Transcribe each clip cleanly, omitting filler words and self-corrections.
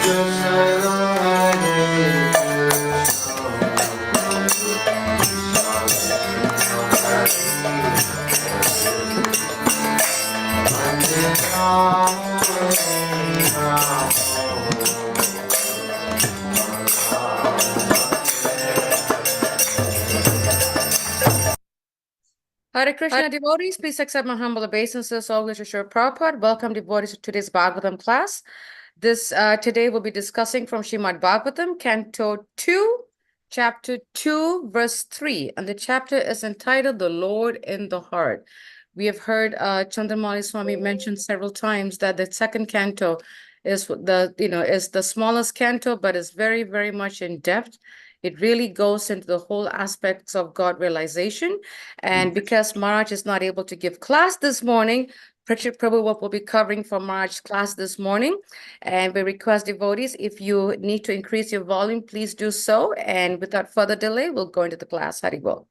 Hare Krishna devotees, please accept my humble obeisances. All literature Prabhupada. Welcome devotees to today's Bhagavatam class. Today we'll be discussing from Srimad Bhagavatam, Canto 2, Chapter 2, Verse 3. And the chapter is entitled The Lord in the Heart. We have heard Chandramali Swami mention several times that the second canto is the smallest canto, but is very, very much in depth. It really goes into the whole aspects of God realization. And because Maharaj is not able to give class this morning, Pariksit Prabhu will be covering for Maharaj's class this morning. And we request devotees, if you need to increase your volume, please do so. And without further delay, we'll go into the class. Hari Bol.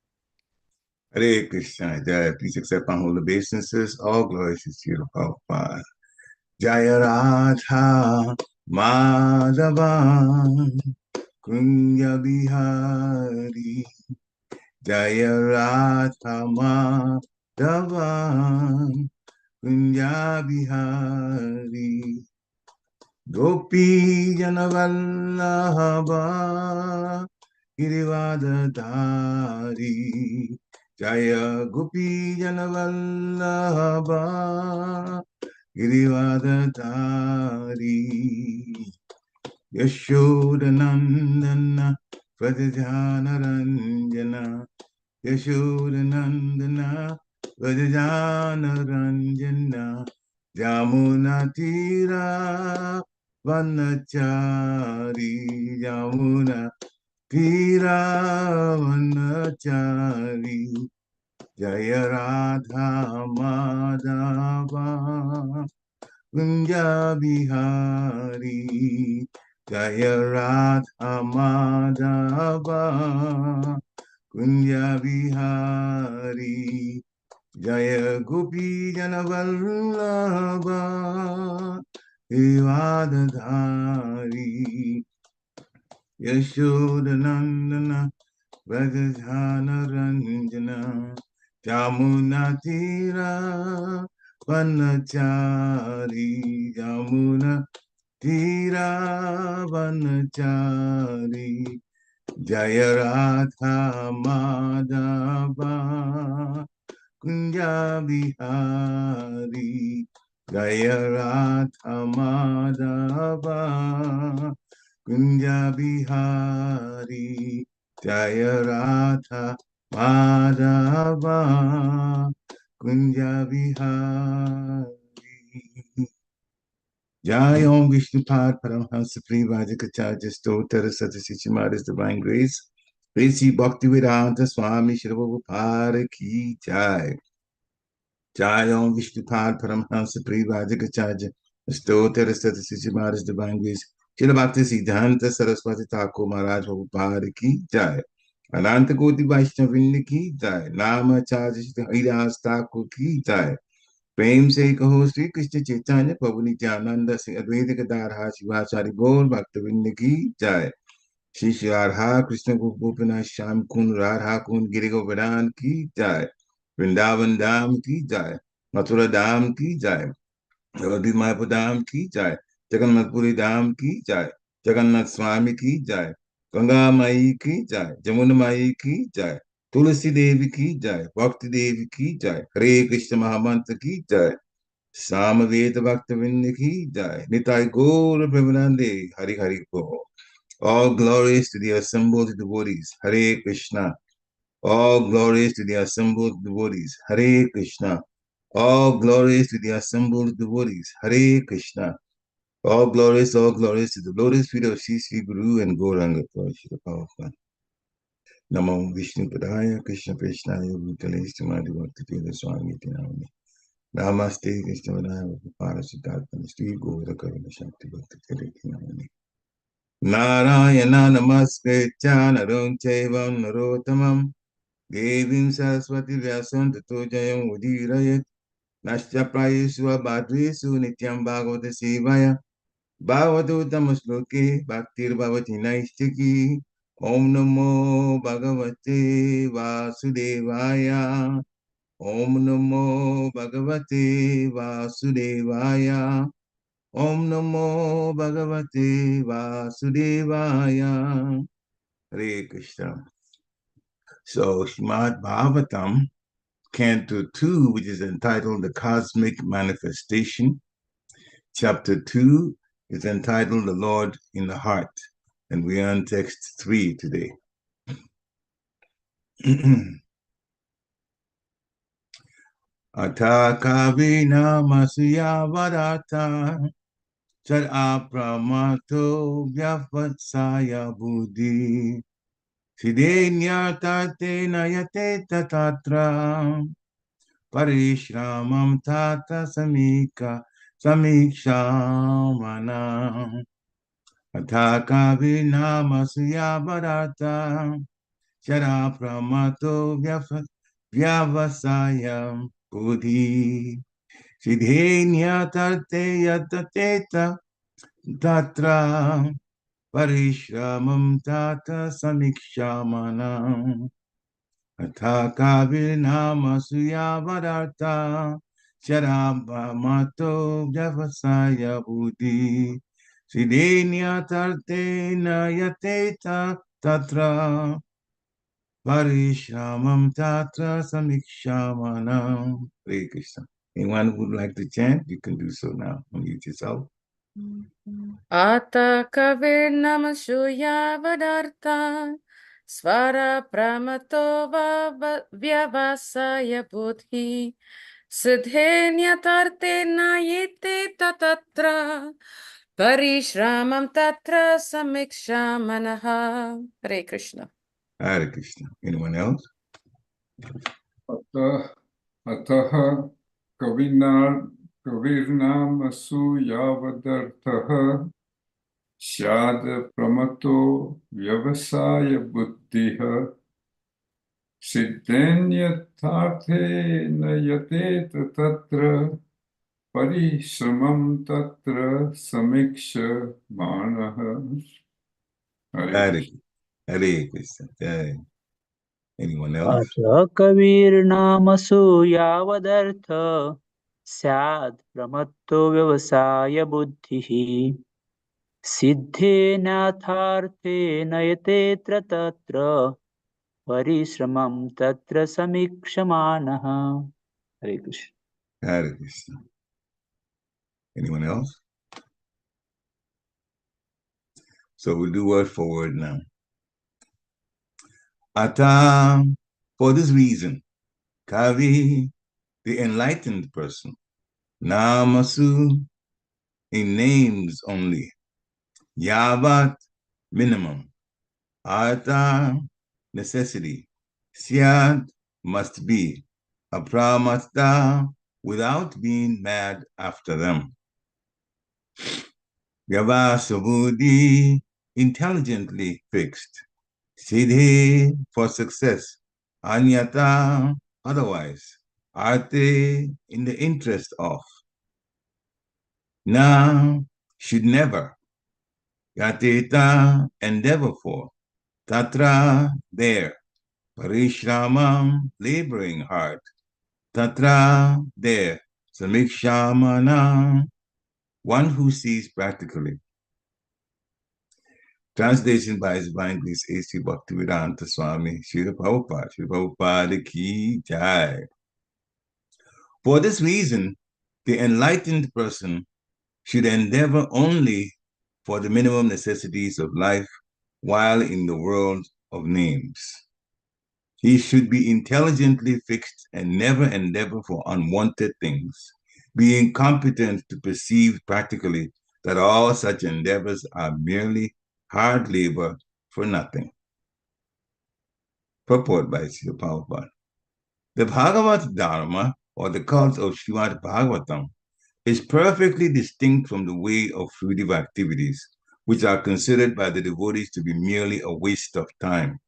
Hare Krishna. Please accept my humble obeisances. All glories to Srila Prabhupada. Jaya Radha Madhava Kunya Bihari. Jaya Radha Madhava Kunya Bihari. Gopi Janavallabha Girivadadari. Jaya Gopi Janavallabha Girivadadari. Yashodanandana Vrajajanaranjana. Yashodanandana Vrajajanaranjana. Jamunatira Vanachari. Jamuna Tira Vanachari. Jaya Radha Madhava Kunja Bihari. Jaya Radha Madhava Kunja Bihari. Jaya Gopi Janavallabha Vivadadhari. Yashodanandana Vrajajanaranjana. Jamunatira Vanachari. Jamuna Tira Vanachari. Jaya Radha Madhava Kunja Bihari. Jaya Radha Madhava Kunja Bihari. Jaya Radha Madhava Kunja Bihari. Jai Om Vishnupad Paramhansa Privajikacharya Stottara Satashichi Maharaj Divine Grace. Presi Bhaktivedanta Swami Shri Prabhupada Ki Jai. Jai Om Vishnupad Paramhansa Privajikacharya Stottara Satashichi Maharaj Divine Grace. Shri Bhakti Siddhanta Saraswati Thakur Maharaj Prabhupada Ki Jai. Ananta Koti Vaishnavinda Ki Jai. Nama Charya Shri Haridas Thakur Ki Jai. प्रेम से कहो श्री कृष्ण चैतन्य प्रभु नित्यानंद से अद्वैत गदाधर शिवाचार्य गौर भक्तवृंद की जय। श्री श्री राधा कृष्ण गोपीनाथ श्याम कुंड राधा कुंड गिरि गोवर्धन की जय। वृंदावन धाम की जय। मथुरा धाम की जय। नवद्वीप मायापुर धाम की जय। जगन्नाथपुरी धाम की जय। जगन्नाथ स्वामी की जय। गंगा माई की जय। जमुना माई की जय। तुलसी देवी की जय। भक्ति देवी की जय। हरे कृष्ण महामंत्र की जय। सामवेद भक्तविंद की जय। निताय गौर प्रेमानंदे हरि हरि बोल। All glories to the assembled devotees. Hare Krishna. All glories to the assembled devotees. Hare Krishna. All glories to the assembled devotees. Hare Krishna. All glories to the lotus feet of Sri Sri Guru and Gauranga Prabhupada. Namo Vishnu Padaya Krishna Krishnaya Bhutale Srimati Bhakti Swami Namo. Namaste Krishna Padaya Parasiddhartha Sri Gaura Karuna Shakti Bhakti Namo. Narayana Namaskritya Narum Chaivam Narottamam Devim Saraswati Vyasam Tato Jayam Udirayat Nashya Prayesu Abhadresu Nityam Bhagavata Sevaya Bhagavatam Shloke Bhaktir Naistiki Om Namo Bhagavate Vasudevaya Om Namo Bhagavate Vasudevaya Om Namo Bhagavate Vasudevaya. Hare Krishna. So Srimad Bhagavatam, Canto 2, which is entitled The Cosmic Manifestation. Chapter 2 is entitled The Lord in the Heart. And we are on text 3 today. Ata kavina masuya varata char apramato vyavatsaya buddhi sidenya tate nayate tatatra parishramam tata samikshamana Ata kavina masuya varata chara pramato vyavasaya buddhi Siddhenya tarte yatateta tatra parishramam tata samikshamana atha kavinama suyavarata charabhamato vyavasaya buddhi Siddhenya tarte nayateta tatra parishramam tatra samikshamana. Hare Krishna. Anyone who would like to chant, you can do so now. Unmute yourself. Ata kavirnamashuya vadarta swara pramato vyavasaya buddhi siddhenyatarte nayete tatatra parishramam tatra samiksha manaha. Hare Krishna. Hare Krishna. Anyone else? अतः कविर्नामसूयावदर्थः स्याद् प्रमतो व्यवसाय बुद्धिः सिद्धेन्यथार्थेन यतेत तत्र परिश्रमं तत्र समीक्षमाणः. Hare Krishna. Hare. Anyone else? अथ कविर्नामसूयावदर्थ स्यात् प्रमत्तो व्यवसाय बुद्धिः सिद्धेनाथार्थेन यतेऽत्र तत्र परिश्रमं तत्र समीक्षमाणः. हरे Krishna. Hare Krishna. Anyone else? So we'll do word for word now. Ata, for this reason, Kavi, the enlightened person, Namasu, in names only, Yavat, minimum, Ata, necessity, Syad, must be, Apramasta, without being mad after them. Vyavasabudhi, intelligently fixed. Siddhi, for success. Anyata, otherwise. Arte, in the interest of. Na, should never. Yateta, endeavor for. Tatra, there. Parishramam, laboring hard. Tatra, there. Samikshamana, one who sees practically. Translation by His Divine Grace A.C. Bhaktivedanta Swami Srila Prabhupada. Srila Prabhupada Ki Jai. For this reason, the enlightened person should endeavor only for the minimum necessities of life while in the world of names. He should be intelligently fixed and never endeavor for unwanted things, being competent to perceive practically that all such endeavors are merely hard labor for nothing. Purport by Srila Prabhupada. The Bhagavad Dharma, or the cult of Srimad Bhagavatam, is perfectly distinct from the way of fruitive activities, which are considered by the devotees to be merely a waste of time.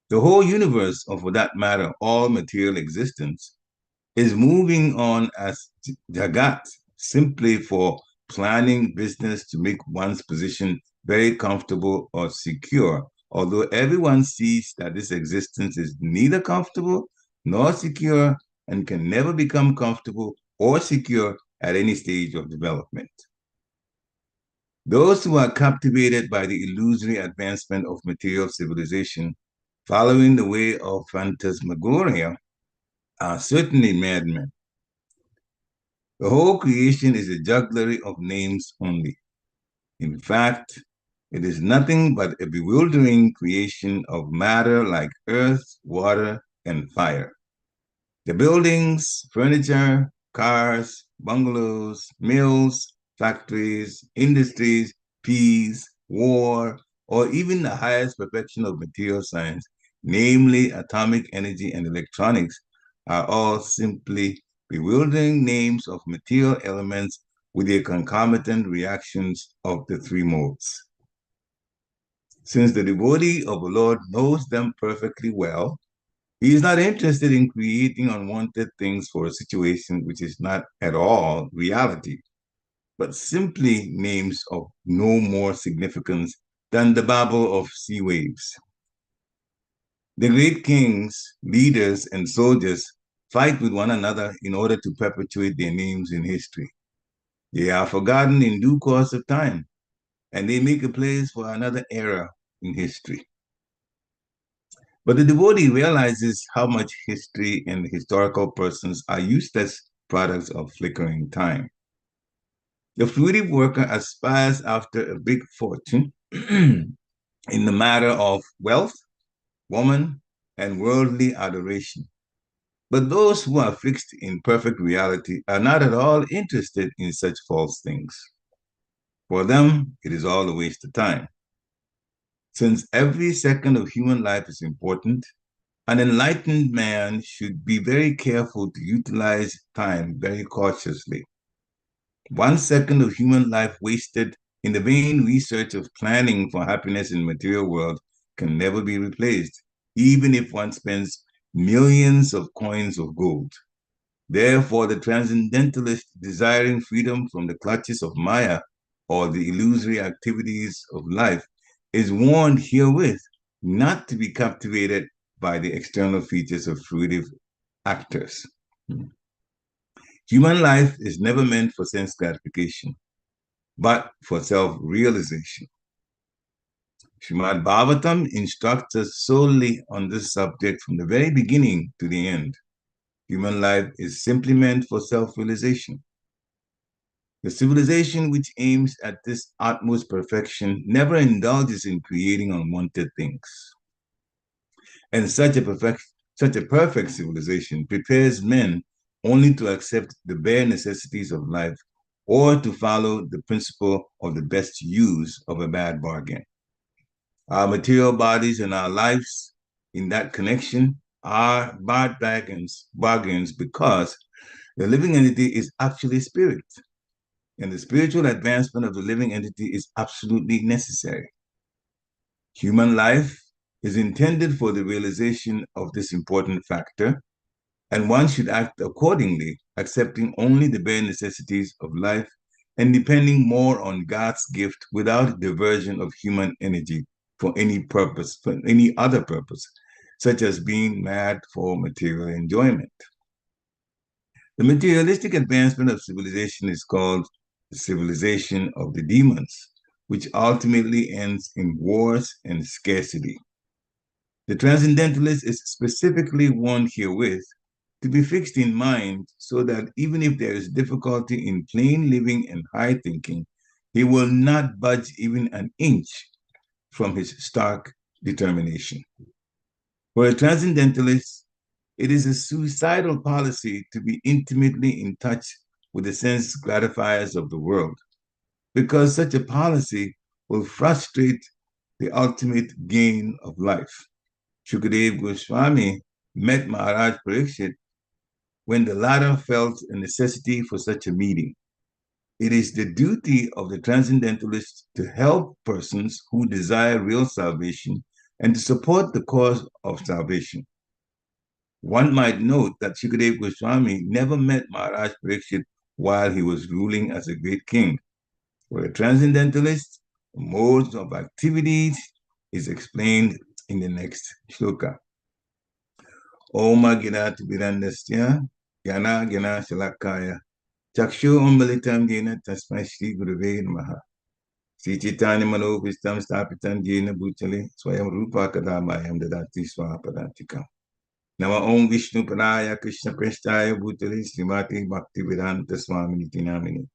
The whole universe, or for that matter, all material existence, is moving on as Jagat simply for planning business to make one's position very comfortable or secure, although everyone sees that this existence is neither comfortable nor secure and can never become comfortable or secure at any stage of development. Those who are captivated by the illusory advancement of material civilization, following the way of phantasmagoria, are certainly madmen. The whole creation is a jugglery of names only. In fact, it is nothing but a bewildering creation of matter like earth, water, and fire. The buildings, furniture, cars, bungalows, mills, factories, industries, peace, war, or even the highest perfection of material science, namely atomic energy and electronics, are all simply bewildering names of material elements with their concomitant reactions of the three modes. Since the devotee of the Lord knows them perfectly well, he is not interested in creating unwanted things for a situation which is not at all reality, but simply names of no more significance than the babble of sea waves. The great kings, leaders, and soldiers fight with one another in order to perpetuate their names in history. They are forgotten in due course of time, and they make a place for another era in history. But the devotee realizes how much history and historical persons are useless products of flickering time. The fruitive worker aspires after a big fortune in the matter of wealth, woman, and worldly adoration. But those who are fixed in perfect reality are not at all interested in such false things. For them, it is all a waste of time. Since every second of human life is important, an enlightened man should be very careful to utilize time very cautiously. 1 second of human life wasted in the vain research of planning for happiness in the material world can never be replaced, even if one spends millions of coins of gold. Therefore, the transcendentalist desiring freedom from the clutches of Maya or the illusory activities of life is warned herewith not to be captivated by the external features of fruitive actors. Human life is never meant for sense gratification, but for self-realization. Srimad Bhagavatam instructs us solely on this subject from the very beginning to the end. Human life is simply meant for self-realization. The civilization which aims at this utmost perfection never indulges in creating unwanted things. And such a perfect civilization prepares men only to accept the bare necessities of life or to follow the principle of the best use of a bad bargain. Our material bodies and our lives in that connection are bad bargains because the living entity is actually spirit, and the spiritual advancement of the living entity is absolutely necessary. Human life is intended for the realization of this important factor, and one should act accordingly, accepting only the bare necessities of life and depending more on God's gift without diversion of human energy for any purpose, for any other purpose, such as being mad for material enjoyment. The materialistic advancement of civilization is called the civilization of the demons, which ultimately ends in wars and scarcity. The transcendentalist is specifically warned herewith to be fixed in mind so that even if there is difficulty in plain living and high thinking, he will not budge even an inch from his stark determination. For a transcendentalist, it is a suicidal policy to be intimately in touch with the sense gratifiers of the world, because such a policy will frustrate the ultimate gain of life. Shukadeva Goswami met Maharaj Pariksit when the latter felt a necessity for such a meeting. It is the duty of the transcendentalist to help persons who desire real salvation and to support the cause of salvation. One might note that Shukadeva Goswami never met Maharaj Pariksit while he was ruling as a great king, For a transcendentalist, modes of activities is explained in the next shloka. Oma Gina Tibirandasya, Yana Gina Shalakaya, Chakshu Umbalitam Jena Tasmai Shri Gurave Namaha. Sri Chaitanya Manopistam Stapitam Jena Bhutale, Swayam Rupa Kadamayam Dadati Swapadantikam. Nama Om Vishnu Padaya Krishna Prestaya Bhutale, Srimati Bhakti Vedanta Swami Niti Namini.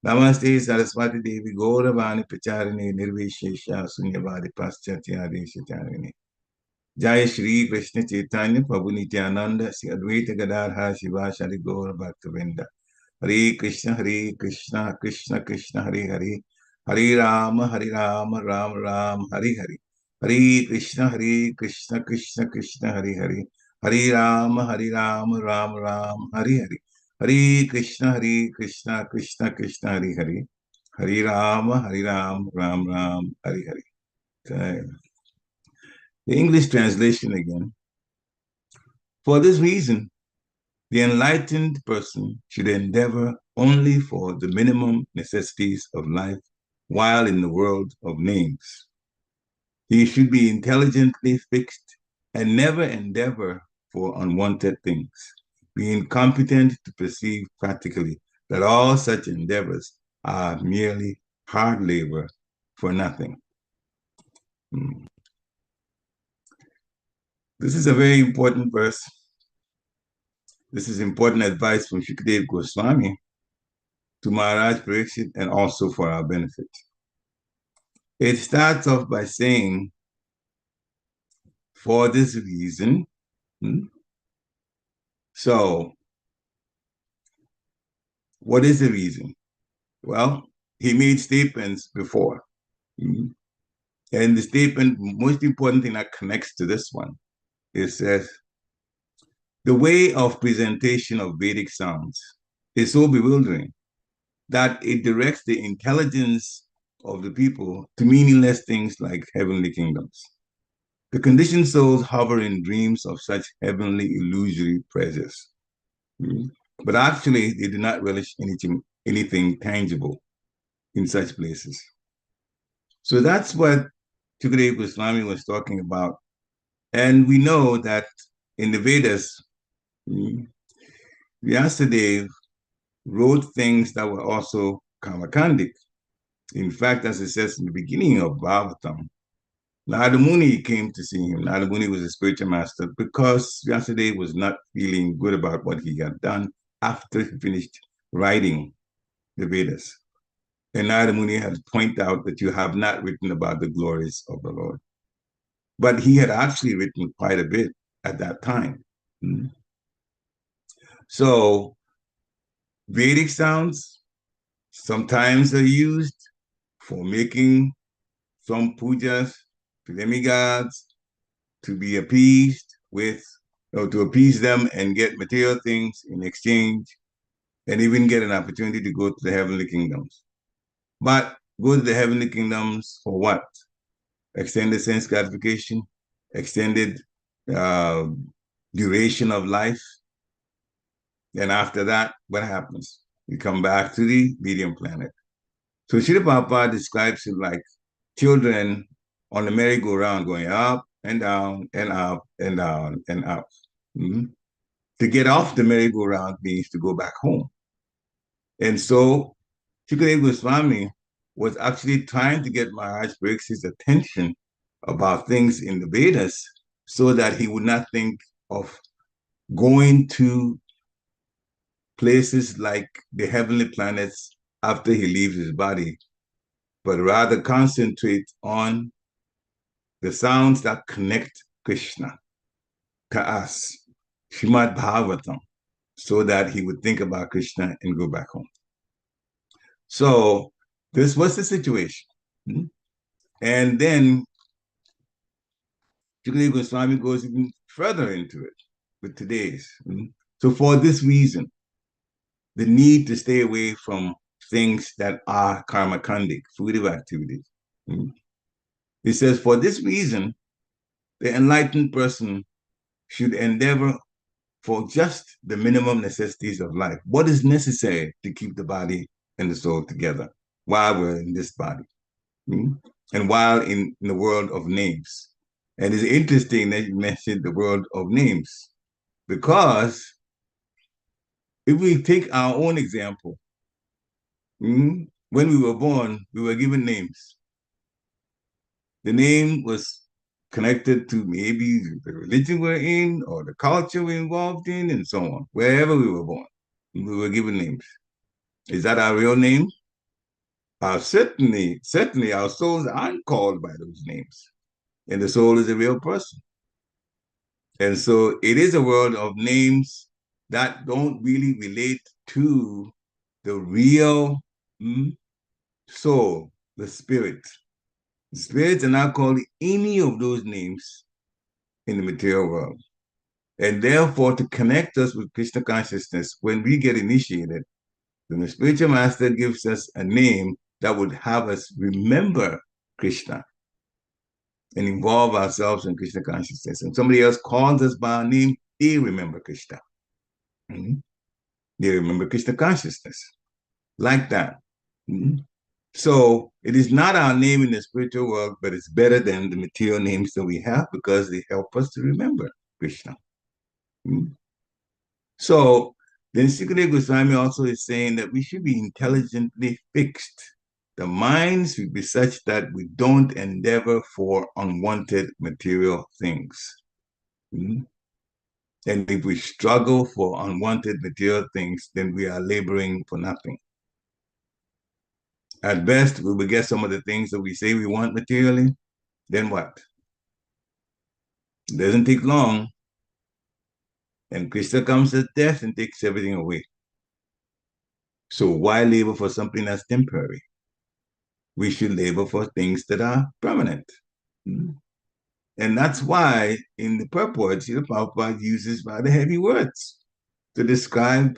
Namaste Saraswati Devi Gauravani Pacharini Nirvishesha Sunyavadi Paschatya Deshacharini. Jai Shri Krishna Chaitanya Prabhu Nityananda Sri Advaita Gadadhar Shiva Shari Gaura Bhaktavinda. Hare Krishna Krishna Krishna Hare Hare. Hare Rama Rama Rama Hare Hare. Hare Krishna Krishna Krishna Hare Hare. Hare Rama Rama Rama Hare Hare. Hare Krishna Krishna Krishna Hare Hare. Hare Rama Rama Hare Hare. Okay. The English translation again. For this reason, the enlightened person should endeavor only for the minimum necessities of life while in the world of names. He should be intelligently fixed and never endeavor for unwanted things, being competent to perceive practically that all such endeavors are merely hard labor for nothing. This is a very important verse. This is important advice from Shukdev Goswami to Maharaj Pariksit and also for our benefit. It starts off by saying, for this reason. So, what is the reason? Well, he made statements before. And the statement, most important thing that connects to this one, it says, the way of presentation of Vedic sounds is so bewildering that it directs the intelligence of the people to meaningless things like heavenly kingdoms. The conditioned souls hover in dreams of such heavenly illusory pleasures. But actually, they do not relish anything tangible in such places. So that's what Shukdev Goswami was talking about. And we know that in the Vedas, Vyasadeva wrote things that were also karmakandic. In fact, as it says in the beginning of Bhagavatam, Narada Muni came to see him. Narada Muni was a spiritual master because Vyasadeva was not feeling good about what he had done after he finished writing the Vedas. And Narada Muni had pointed out that you have not written about the glories of the Lord. But he had actually written quite a bit at that time. So Vedic sounds sometimes are used for making some pujas to demigods to be appeased with, or to appease them and get material things in exchange, and even get an opportunity to go to the heavenly kingdoms. But go to the heavenly kingdoms for what? Extended sense gratification, extended duration of life. And after that, what happens? We come back to the medium planet. So Srila Prabhupada describes it like children on the merry-go-round going up and down and up and down and up. To get off the merry-go-round means to go back home. And so Shukdev Goswami was actually trying to get Maharaj Pariksit's attention about things in the Vedas so that he would not think of going to places like the heavenly planets after he leaves his body, but rather concentrate on the sounds that connect Krishna to us, Srimad Bhagavatam, so that he would think about Krishna and go back home. So this was the situation. And then Shukdev Goswami goes even further into it with today's. So for this reason, the need to stay away from things that are karmakandic, fruitive activities. He says, for this reason, the enlightened person should endeavor for just the minimum necessities of life. What is necessary to keep the body and the soul together? while we're in this body, and while in the world of names. And it's interesting that you mentioned the world of names, because if we take our own example, when we were born, we were given names. The name was connected to maybe the religion we're in or the culture we're involved in, and so on. Wherever we were born, we were given names. Is that our real name? Certainly, our souls aren't called by those names, and the soul is a real person. And so it is a world of names that don't really relate to the real soul, the spirit. The spirits are not called any of those names in the material world. And therefore, to connect us with Krishna consciousness, when we get initiated, then the spiritual master gives us a name that would have us remember Krishna and involve ourselves in Krishna consciousness. And somebody else calls us by our name, they remember Krishna. They remember Krishna consciousness, like that. So it is not our name in the spiritual world, but it's better than the material names that we have, because they help us to remember Krishna. So then Sukadeva Goswami also is saying that we should be intelligently fixed. The mind should be such that we don't endeavor for unwanted material things. And if we struggle for unwanted material things, then we are laboring for nothing. At best, we will get some of the things that we say we want materially. Then what? It doesn't take long. And Krishna comes as death and takes everything away. So why labor for something that's temporary? We should labor for things that are permanent. And that's why in the purport, Srila Prabhupada uses rather heavy words to describe,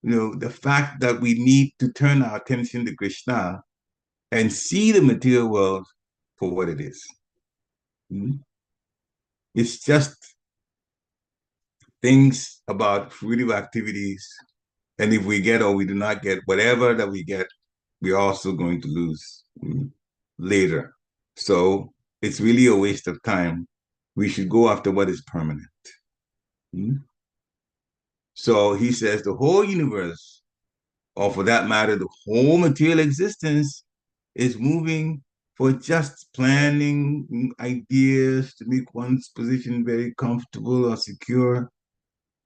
the fact that we need to turn our attention to Krishna and see the material world for what it is. It's just things about fruitive activities. And if we get or we do not get whatever that we get, we're also going to lose later. So it's really a waste of time. We should go after what is permanent. So he says the whole universe, or for that matter, the whole material existence, is moving for just planning ideas to make one's position very comfortable or secure.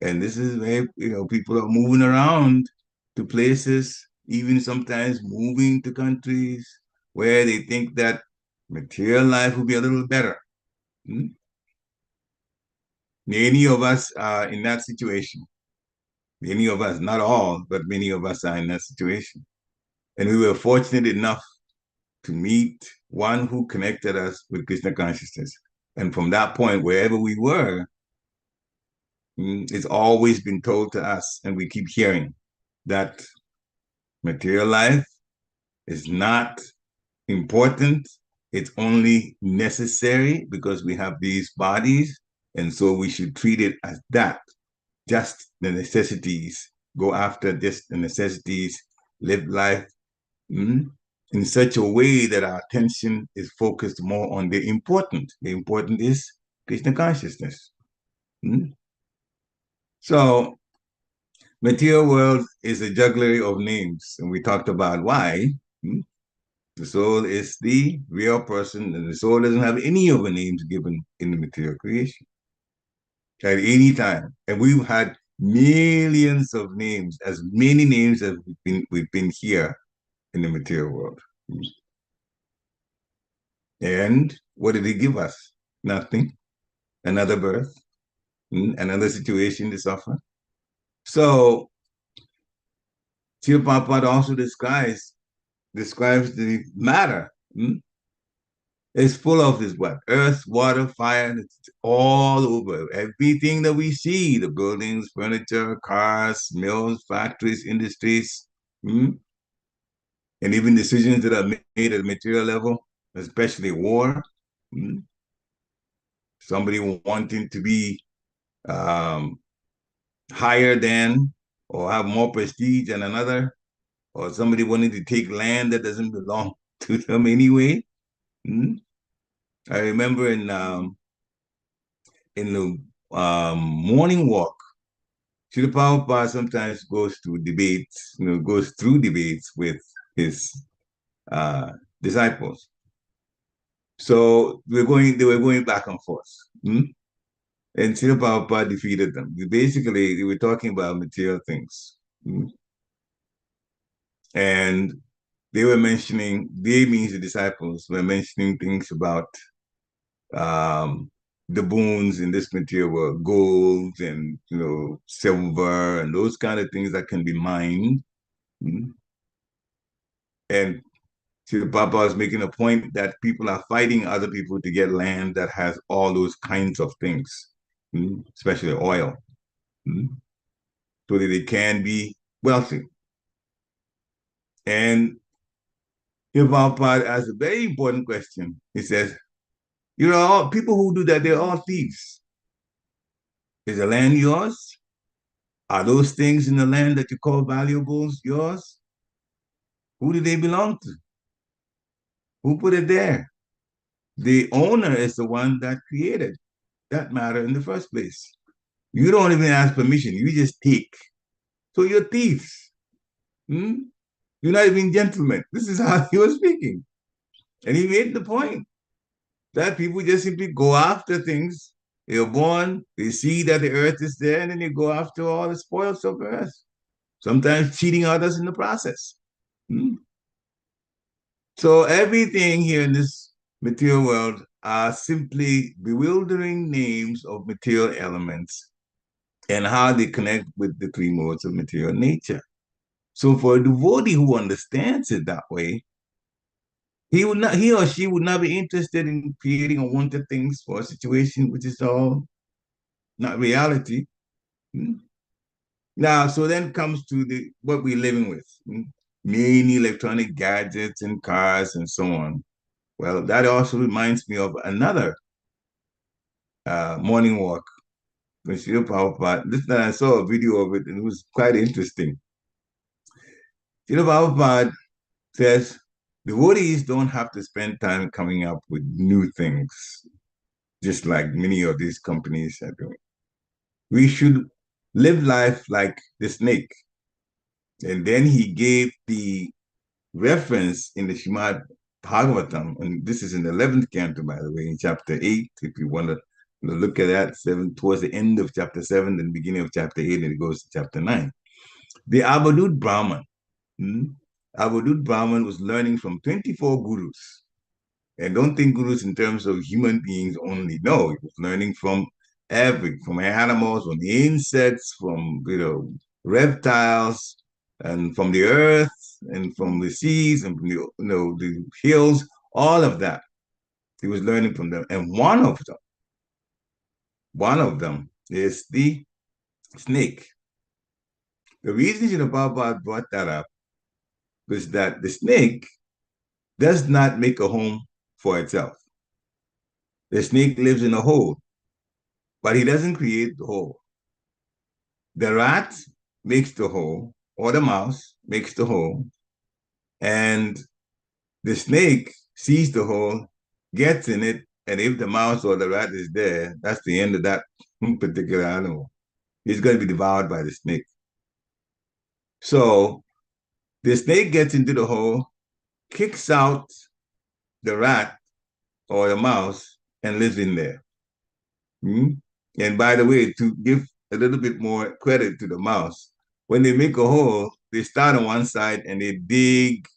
And this is where, people are moving around to places, even sometimes moving to countries where they think that material life will be a little better. Many of us are in that situation. Many of us, not all, but many of us are in that situation. And we were fortunate enough to meet one who connected us with Krishna consciousness. And from that point, wherever we were, it's always been told to us, and we keep hearing, that material life is not important. It's only necessary because we have these bodies. And so we should treat it as that, just the necessities. Go after just the necessities, live life in such a way that our attention is focused more on the important. The important is Krishna consciousness. So material world is a jugglery of names, and we talked about why. The soul is the real person, and the soul doesn't have any of the names given in the material creation at any time. And we've had millions of names, as many names as we've been here in the material world. And what did he give us? Nothing. Another birth, another situation to suffer. So Srila Prabhupada also describes the matter. It's full of this what? Earth, water, fire, it's all over. Everything that we see, the buildings, furniture, cars, mills, factories, industries, and even decisions that are made at a material level, especially war. Somebody wanting to be higher than or have more prestige than another, or somebody wanting to take land that doesn't belong to them anyway. Hmm? I remember in the morning walk, Srila Prabhupada sometimes goes to debates, goes through debates with his uh, disciples. So they were going back and forth. Hmm? And Srila Prabhupada defeated them. Basically, they were talking about material things. Hmm? And they means the disciples, were mentioning things about um, the boons in this material world, gold and silver and those kind of things that can be mined. Hmm? And see, the Papa is making a point that people are fighting other people to get land that has all those kinds of things, especially oil, so that they can be wealthy. And the Papa asks a very important question. He says, all people who do that, they're all thieves. Is the land yours? Are those things in the land that you call valuables yours? Who do they belong to? Who put it there? The owner is the one that created that matter in the first place. You don't even ask permission. You just take. So you're thieves. Hmm? You're not even gentlemen. This is how he was speaking. And he made the point that people just simply go after things. They're born, they see that the earth is there, and then they go after all the spoils of the earth, sometimes cheating others in the process. Hmm? So everything here in this material world are simply bewildering names of material elements and how they connect with the three modes of material nature. So for a devotee who understands it that way, he or she would not be interested in creating unwanted things for a situation which is all not reality. Hmm? Now, so then comes to what we're living with. Many electronic gadgets and cars and so on. Well, that also reminds me of another morning walk with Srila Prabhupada. This time I saw a video of it and it was quite interesting. Srila Prabhupada says devotees don't have to spend time coming up with new things, just like many of these companies are doing. We should live life like the snake. And then he gave the reference in the Srimad Bhagavatam, and this is in the 11th canto, by the way, in chapter 8, if you want to look at that, towards the end of chapter 7, then the beginning of chapter 8, and it goes to chapter 9. The Avadut Brahman, Avadut Brahman was learning from 24 gurus. And don't think gurus in terms of human beings only. No, he was learning from from animals, from insects, from reptiles, and from the earth, and from the seas, and from the hills, all of that. He was learning from them. And one of them is the snake. The reason Srila Prabhupada brought that up was that the snake does not make a home for itself. The snake lives in a hole, but he doesn't create the hole. The rat makes the hole, or the mouse makes the hole, and the snake sees the hole, gets in it, and if the mouse or the rat is there, that's the end of that particular animal. He's going to be devoured by the snake. So the snake gets into the hole, kicks out the rat or the mouse, and lives in there. And by the way, to give a little bit more credit to the mouse, when they make a hole, they start on one side and they dig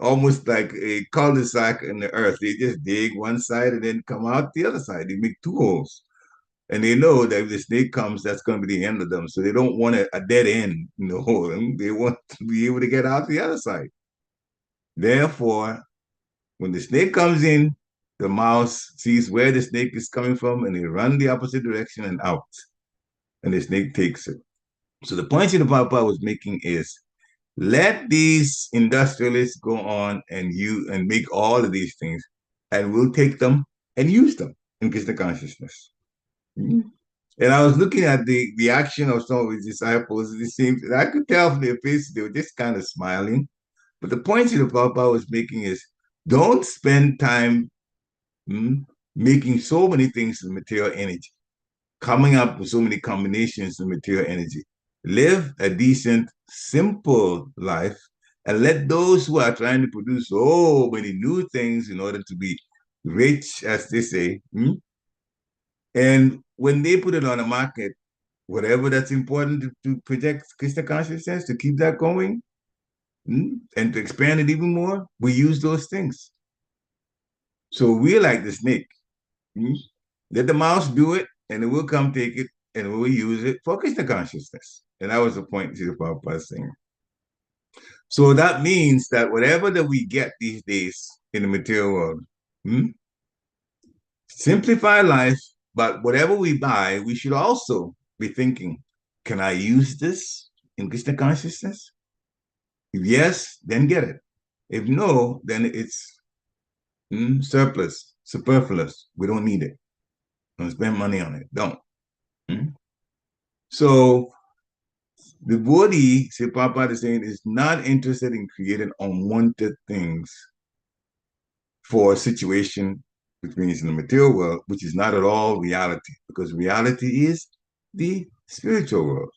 almost like a cul-de-sac in the earth. They just dig one side and then come out the other side. They make two holes. And they know that if the snake comes, that's going to be the end of them. So they don't want a dead end in the hole. They want to be able to get out the other side. Therefore, when the snake comes in, the mouse sees where the snake is coming from and they run the opposite direction and out. And the snake takes it. So the point the Papa was making is let these industrialists go on and make all of these things, and we'll take them and use them in Krishna consciousness. And I was looking at the reaction of some of his disciples. It seemed, I could tell from their faces, they were just kind of smiling. But the point the Papa was making is don't spend time making so many things with material energy, coming up with so many combinations of material energy. Live a decent, simple life and let those who are trying to produce so many new things in order to be rich, as they say, and when they put it on the market, whatever that's important to project Krishna consciousness, to keep that going, and to expand it even more, we use those things. So we're like the snake. Let the mouse do it, and it will come take it, and we'll use it for Krishna consciousness. And that was the point to the Prabhupada saying. So that means that whatever that we get these days in the material world, simplify life, but whatever we buy, we should also be thinking, can I use this in Krishna consciousness? If yes, then get it. If no, then it's surplus, superfluous. We don't need it. Don't spend money on it. Don't. So the devotee, say Prabhupada is saying, is not interested in creating unwanted things for a situation, which means in the material world, which is not at all reality, because reality is the spiritual world.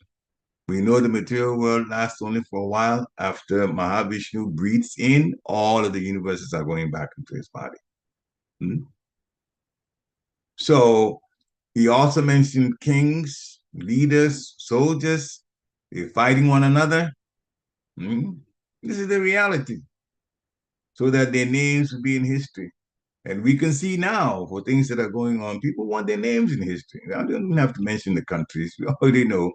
We know the material world lasts only for a while. After Mahavishnu breathes in, all of the universes are going back into his body. So he also mentioned kings, leaders, soldiers, they're fighting one another. This is the reality. So that their names will be in history. And we can see now for things that are going on, people want their names in history. I don't even have to mention the countries. We already know,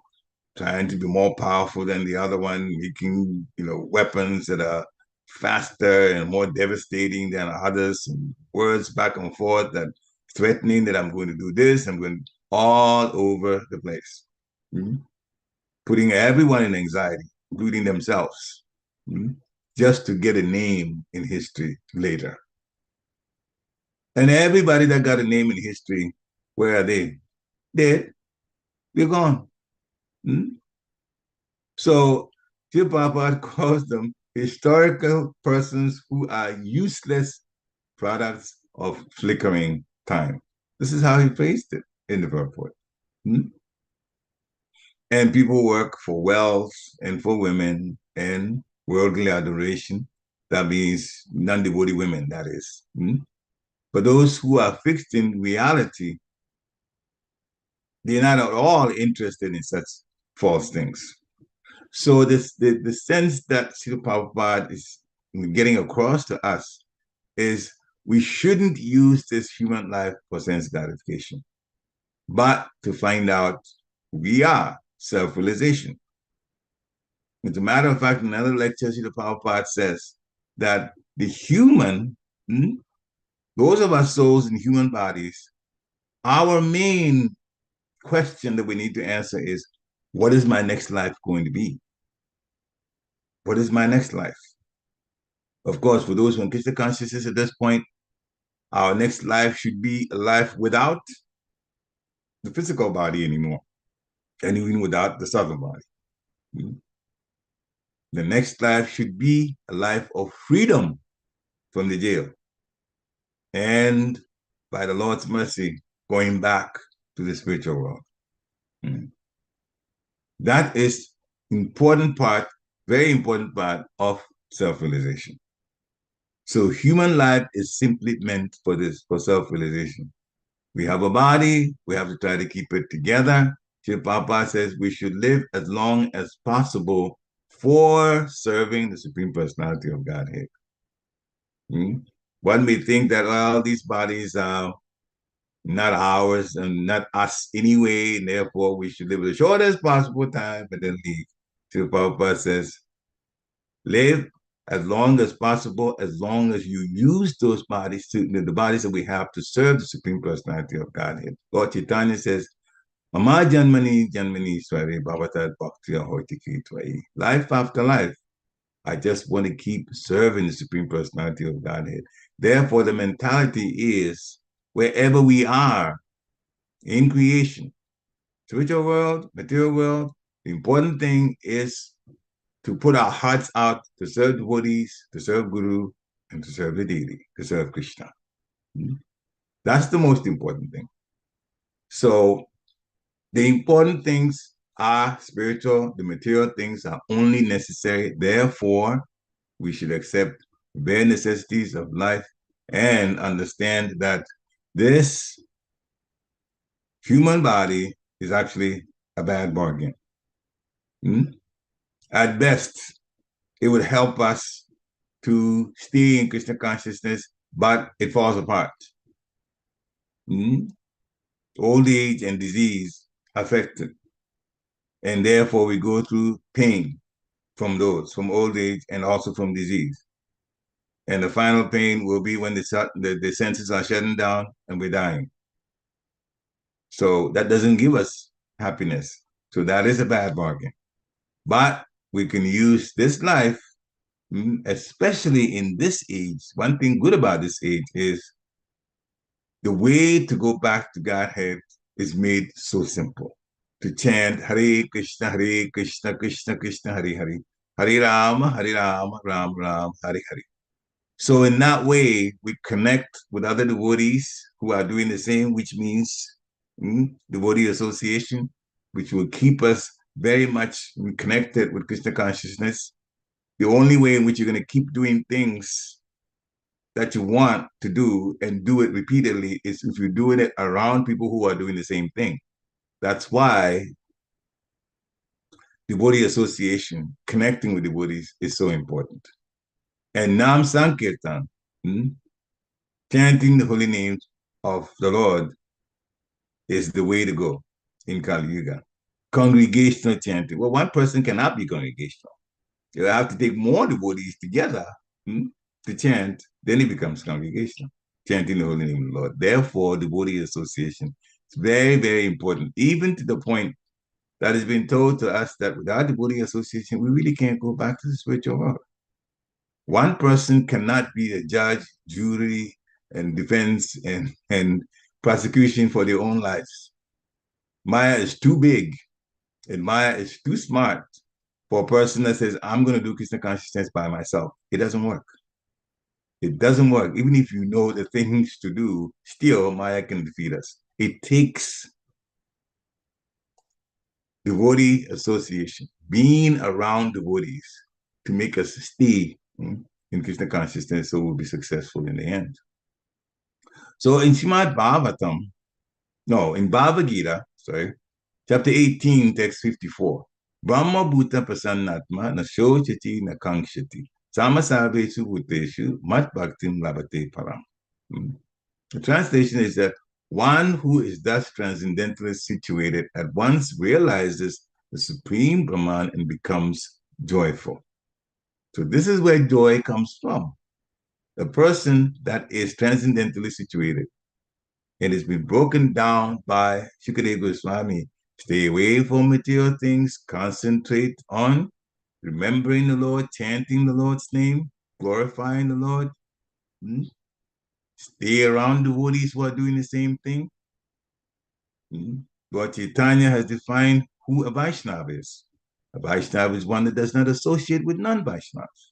trying to be more powerful than the other one, making weapons that are faster and more devastating than others, and words back and forth that threatening that I'm going to do this, I'm going all over the place, putting everyone in anxiety, including themselves, just to get a name in history later. And everybody that got a name in history, where are they? Dead. They're gone. So Srila Prabhupada calls them historical persons who are useless products of flickering time. This is how he phrased it in the purport. And people work for wealth and for women and worldly adoration. That means non-devotee women, that is. But those who are fixed in reality, they're not at all interested in such false things. So the sense that Srila Prabhupada is getting across to us is we shouldn't use this human life for sense gratification, but to find out who we are, self-realization. As a matter of fact, in another lecture, Srila Prabhupada says that the human, those of us souls in human bodies, our main question that we need to answer is, what is my next life going to be? What is my next life? Of course, for those who are in Krishna consciousness at this point, our next life should be a life without the physical body anymore, and even without the subtle body. The next life should be a life of freedom from the jail. And by the Lord's mercy, going back to the spiritual world. That is important part, very important part of self-realization. So human life is simply meant for this, for self-realization. We have a body, we have to try to keep it together. Srila Prabhupada says we should live as long as possible for serving the Supreme Personality of Godhead. One may think that, well, these bodies are not ours and not us anyway, and therefore we should live the shortest possible time and then leave. Srila Prabhupada says, live as long as possible, as long as you use those bodies, the bodies that we have, to serve the Supreme Personality of Godhead. Lord Chaitanya says, Mama Janmani Janmani Sware Bhavatat Bhakti Ahoitiki Tvai. Life after life, I just want to keep serving the Supreme Personality of Godhead. Therefore, the mentality is, wherever we are in creation, spiritual world, material world. The important thing is to put our hearts out to serve devotees, to serve Guru, and to serve the deity, to serve Krishna. That's the most important thing. So the important things are spiritual, the material things are only necessary. Therefore, we should accept the bare necessities of life and understand that this human body is actually a bad bargain. At best, it would help us to stay in Krishna consciousness, but it falls apart. Old age and disease affect it. And therefore, we go through pain from old age and also from disease. And the final pain will be when the senses are shutting down and we're dying. So that doesn't give us happiness. So that is a bad bargain. But we can use this life, especially in this age. One thing good about this age is the way to go back to Godhead is made so simple. To chant Hare Krishna, Krishna Krishna, Hare Hare, Hare Rama, Ram Ram, Hare Hare. So in that way, we connect with other devotees who are doing the same, which means devotee association, which will keep us very much connected with Krishna consciousness. The only way in which you're going to keep doing things that you want to do and do it repeatedly is if you're doing it around people who are doing the same thing. That's why devotee association, connecting with devotees, is so important. And Nam Sankirtan, chanting the holy names of the Lord, is the way to go in Kali Yuga. Congregational chanting. Well, one person cannot be congregational. You have to take more devotees together to chant, then it becomes congregational, chanting the holy name of the Lord. Therefore, devotee association is very, very important, even to the point that has been told to us that without devotee association, we really can't go back to the spiritual world. One person cannot be a judge, jury, and defense and prosecution for their own lives. Maya is too big, and Maya is too smart for a person that says, I'm going to do Krishna consciousness by myself. It doesn't work. It doesn't work. Even if you know the things to do, still Maya can defeat us. It takes devotee association, being around devotees, to make us stay in Krishna consciousness so we'll be successful in the end. So in Srimad Bhagavatam, in Bhagavad Gita, chapter 18, text 54, Brahma Bhuta Prasannatma na shochati na kankshati samasarvesu bhuteshu mat bhaktim labate param. The translation is that one who is thus transcendently situated at once realizes the supreme Brahman and becomes joyful. So this is where joy comes from. The person that is transcendently situated and has been broken down by Shukadeva Goswami. Stay away from material things, concentrate on remembering the Lord, chanting the Lord's name, glorifying the Lord. Stay around devotees who are doing the same thing. Lord Chaitanya has defined who a Vaishnava is. A Vaishnava is one that does not associate with non-Vaishnavas.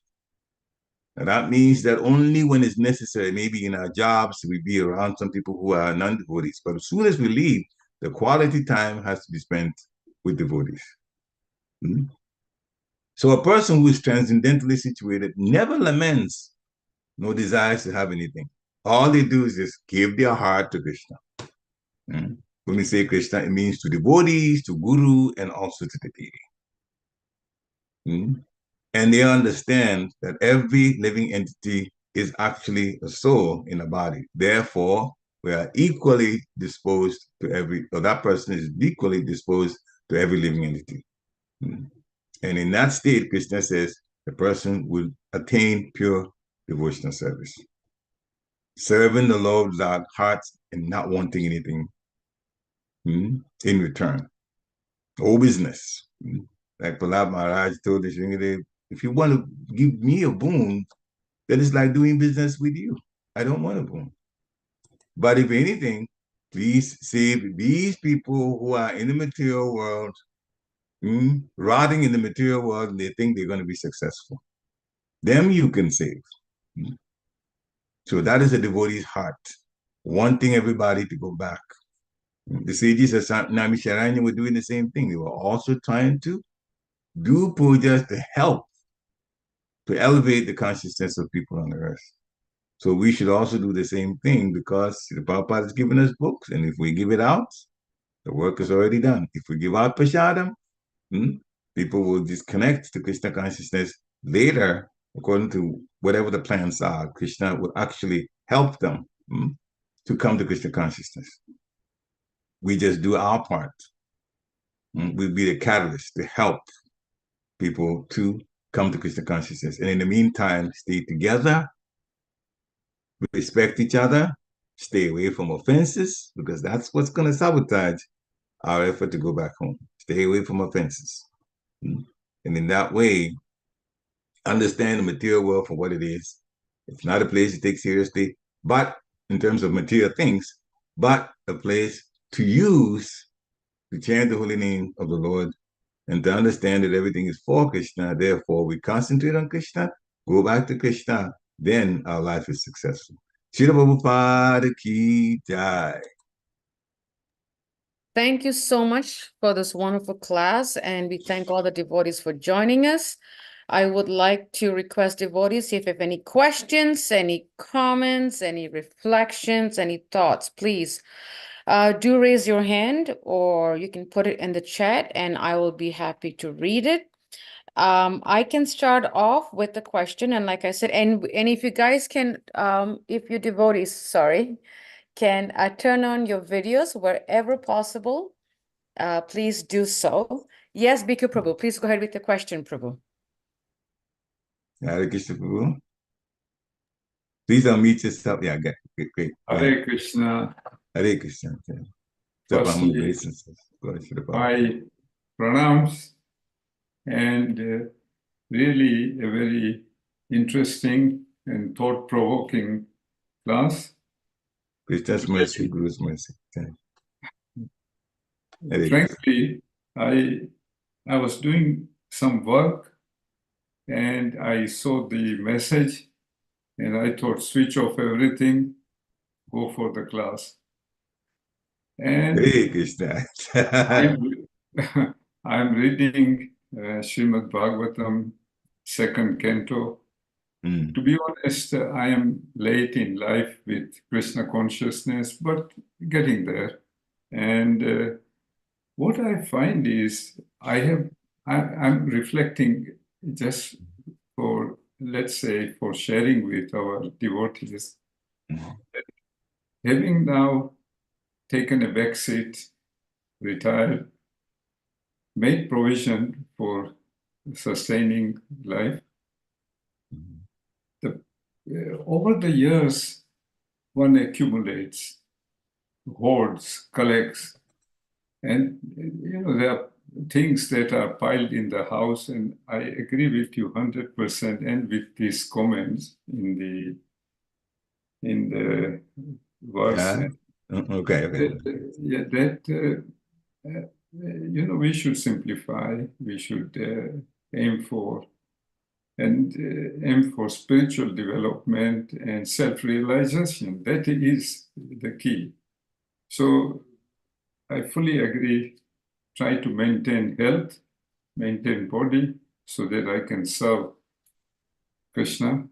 And that means that only when it's necessary, maybe in our jobs, we be around some people who are non-devotees. But as soon as we leave, the quality time has to be spent with devotees. So a person who is transcendently situated never laments, no desires to have anything. All they do is just give their heart to Krishna. When we say Krishna, it means to devotees, to Guru, and also to the deity. And they understand that every living entity is actually a soul in a body. Therefore, we are equally disposed to that person is equally disposed to every living entity. And in that state, Krishna says, the person will attain pure devotional service. Serving the Lord without heart and not wanting anything in return. No business. Like Prahlad Maharaj told the Shringadev, if you want to give me a boon, then it's like doing business with you. I don't want a boon. But if anything, Please save these people who are in the material world, rotting in the material world, and they think they're going to be successful. Them you can save. So that is a devotee's heart, wanting everybody to go back. The sages of Namisharanya were doing the same thing. They were also trying to do pujas to help to elevate the consciousness of people on the earth. So we should also do the same thing because the Prabhupada has given us books, and if we give it out, the work is already done. If we give out prashadam, people will disconnect to Krishna consciousness later, according to whatever the plans are. Krishna will actually help them to come to Krishna consciousness. We just do our part. We'll be the catalyst to help people to come to Krishna consciousness. And in the meantime, stay together, respect each other, stay away from offenses, because that's what's going to sabotage our effort to go back home. Stay away from offenses. And in that way, understand the material world for what it is. It's not a place to take seriously, but in terms of material things, but a place to use to chant the holy name of the Lord and to understand that everything is for Krishna. Therefore, we concentrate on Krishna, go back to Krishna, then our life is successful. Srila Prabhupada ki jai. Thank you so much for this wonderful class, and we thank all the devotees for joining us. I would like to request devotees, if you have any questions, any comments, any reflections, any thoughts, please do raise your hand, or you can put it in the chat and I will be happy to read it. I can start off with the question, and like I said, and if you guys can, if you devotees, sorry, can turn on your videos wherever possible, please do so. Yes, Bhikkhu Prabhu, please go ahead with the question, Prabhu. Hare Krishna Prabhu. Please unmute yourself. Yeah, great. Hare Krishna. Hare Krishna. Firstly, my pranams, and really a very interesting and thought-provoking class. Krishna's mercy, Guru's mercy. Frankly, I was doing some work and I saw the message and I thought, switch off everything, go for the class. And Hare Krishna. I'm reading Srimad Bhagavatam, second canto. To be honest, I am late in life with Krishna consciousness, but getting there. And what I find is I'm reflecting just for, let's say, for sharing with our devotees. Having now taken a back seat, retired, made provision for sustaining life. Over the years, one accumulates, hoards, collects, and there are things that are piled in the house, and I agree with you 100% and with these comments in the verse. Okay. We should simplify. We should aim for spiritual development and self-realization. That is the key. So I fully agree. Try to maintain health, maintain body, so that I can serve Krishna.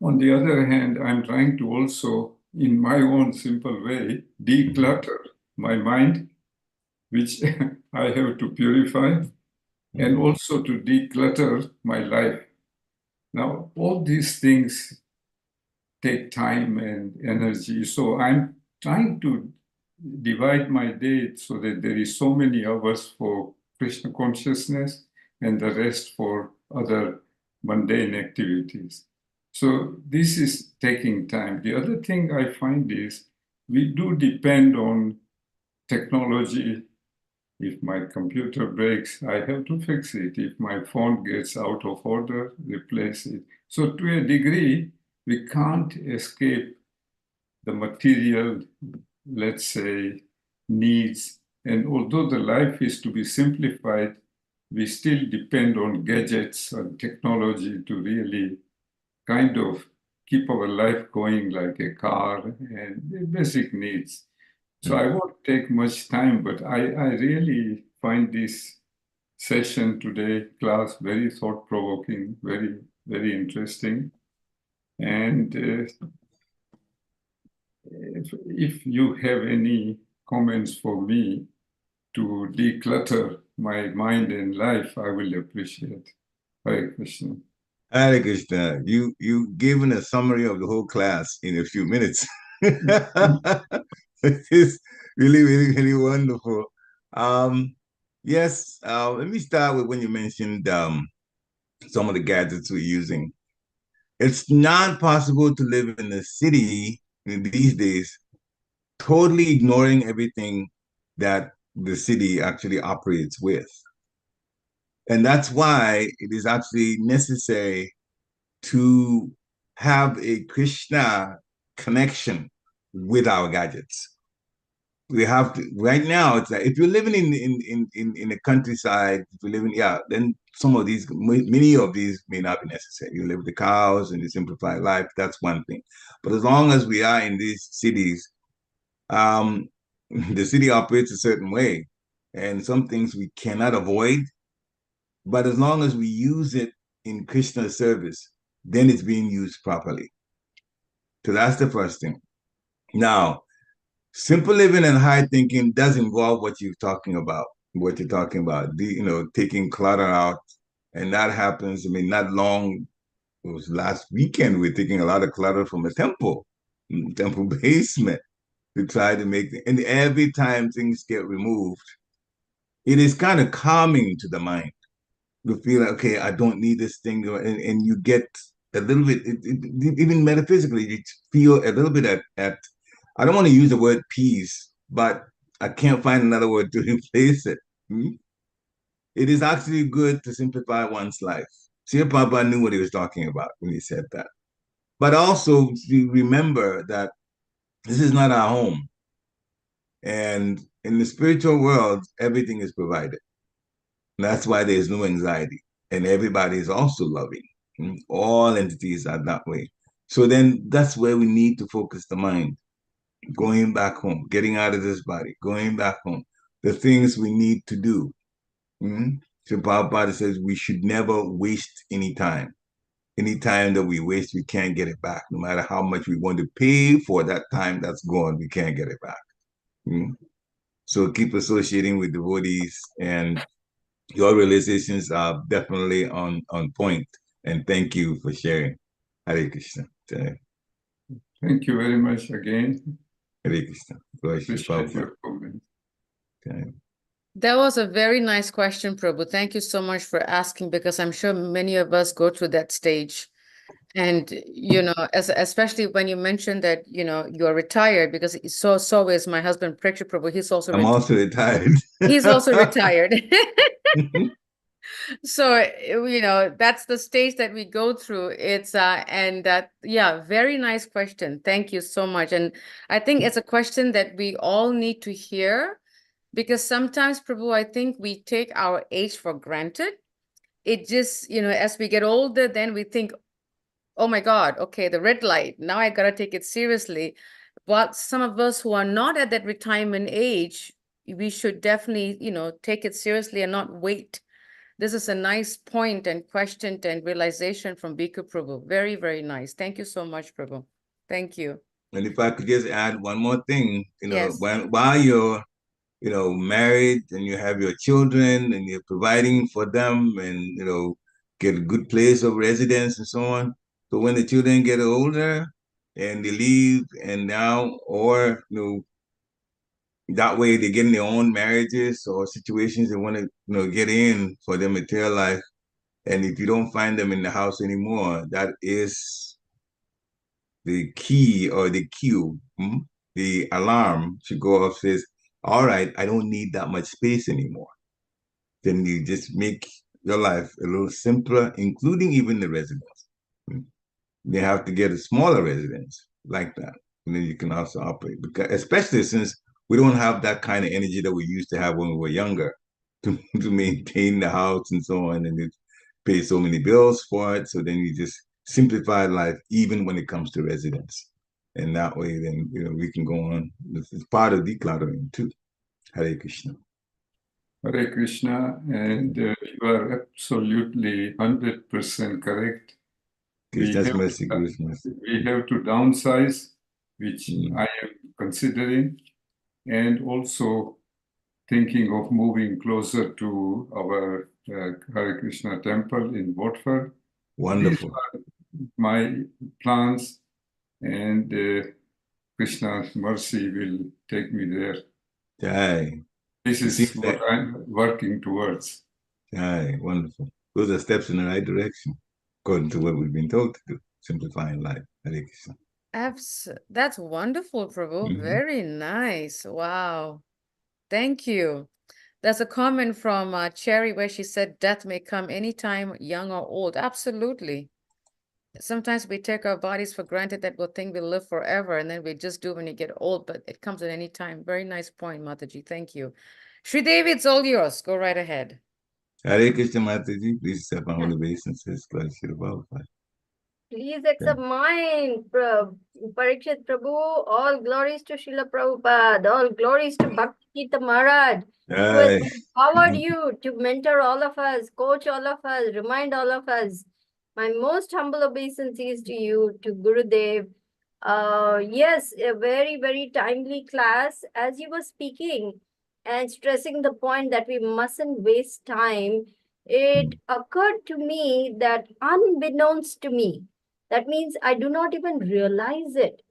On the other hand, I'm trying to also, in my own simple way, declutter my mind, which I have to purify, and also to declutter my life. Now, all these things take time and energy. So I'm trying to divide my day so that there is so many hours for Krishna consciousness and the rest for other mundane activities. So this is taking time. The other thing I find is we do depend on technology. If my computer breaks, I have to fix it. If my phone gets out of order, replace it. So to a degree, we can't escape the material let's say, needs. And although the life is to be simplified, we still depend on gadgets and technology to really kind of keep our life going, like a car and the basic needs. So I won't take much time, but I really find this session today, class, very thought-provoking, very, very interesting. And if you have any comments for me to declutter my mind and life, I will appreciate. Hare Krishna. Hare Krishna, you given a summary of the whole class in a few minutes. It is really, really, really wonderful. Yes, let me start with when you mentioned some of the gadgets we're using. It's not possible to live in the city these days, totally ignoring everything that the city actually operates with. And that's why it is actually necessary to have a Krishna connection with our gadgets. We have to right now. It's like if you're living in the countryside, if you're living, yeah, then some of these, many of these may not be necessary. You live with the cows and the simplified life. That's one thing. But as long as we are in these cities, um, the city operates a certain way, and some things we cannot avoid. But as long as we use it in Krishna service, then it's being used properly. So that's the first thing. Now, simple living and high thinking does involve what you're talking about. Taking clutter out, and that happens. I mean, not long. It was last weekend. We were taking a lot of clutter from a temple basement to try to make. And every time things get removed, it is kind of calming to the mind. You feel like, okay, I don't need this thing, and you get a little bit, even metaphysically, you feel a little bit at I don't want to use the word peace, but I can't find another word to replace it. It is actually good to simplify one's life. Sri Papa knew what he was talking about when he said that. But also remember that this is not our home. And in the spiritual world, everything is provided. And that's why there's no anxiety. And everybody is also loving. All entities are that way. So then that's where we need to focus the mind. Going back home, getting out of this body, going back home, the things we need to do. So Prabhupada says we should never waste any time. Any time that we waste, we can't get it back. No matter how much we want to pay for that time that's gone, we can't get it back. So keep associating with devotees, and your realizations are definitely on point. And thank you for sharing. Hare Krishna. Thank you very much again. Hare Krishna. Appreciate your comment. Okay. That was a very nice question, Prabhu. Thank you so much for asking, because I'm sure many of us go through that stage. And, especially when you mentioned that, you're retired, because so is my husband, Pariksit Prabhu. He's also I'm also retired. He's also retired. So, that's the stage that we go through. It's yeah, very nice question. Thank you so much. And I think it's a question that we all need to hear, because sometimes, Prabhu, I think we take our age for granted. It just, as we get older, then we think, oh my God, okay, the red light, now I gotta take it seriously. But some of us who are not at that retirement age, we should definitely, take it seriously and not wait. This is a nice point and question and realization from Bhikkhu Prabhu. Very, very nice. Thank you so much, Prabhu. Thank you. And if I could just add one more thing, Yes. while you're, married and you have your children and you're providing for them and, get a good place of residence and so on. So when the children get older and they leave and now, or, that way they get in their own marriages or situations they want to, get in for their material life. And if you don't find them in the house anymore, that is the key or the cue. The alarm should go off, says, all right, I don't need that much space anymore. Then you just make your life a little simpler, including even the residence. They have to get a smaller residence like that. and then you can also operate. Because especially since we don't have that kind of energy that we used to have when we were younger to maintain the house and so on, and it pay so many bills for it. So then you just simplify life, even when it comes to residence. And that way, then we can go on. This is part of decluttering too. Hare Krishna. Hare Krishna, and you are absolutely 100% correct. Krishna's mercy, Guru's mercy. We have to downsize, which I am considering, and also thinking of moving closer to our Hare Krishna temple in Watford. Wonderful. These are my plans, and Krishna's mercy will take me there. Jai. This is what I'm working towards. Jai. Wonderful. Those are steps in the right direction, according to what we've been told to do, simplifying life. Hare Krishna. That's wonderful, Prabhu. Very nice. Wow. Thank you. There's a comment from Cherry where she said death may come anytime, young or old. Absolutely. Sometimes we take our bodies for granted that we'll think we'll live forever, and then we just do when you get old, but it comes at any time. Very nice point, Mataji. Thank you. Sri Devi, it's all yours. Go right ahead. Hare Krishna, Mataji. Please step on the base and says, Please accept mine, Pariksit Prabhu. All glories to Srila Prabhupada. All glories to Bhakti Gita Maharaj, who has empowered you to mentor all of us, coach all of us, remind all of us. My most humble obeisances to you, to Gurudev. Yes, a very, very timely class. As you were speaking and stressing the point that we mustn't waste time, it occurred to me that unbeknownst to me, that means I do not even realize it.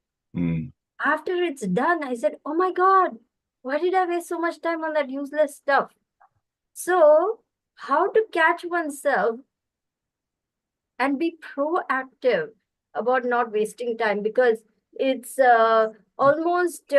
After it's done, I said, oh my God, why did I waste so much time on that useless stuff? So, how to catch oneself and be proactive about not wasting time, because it's almost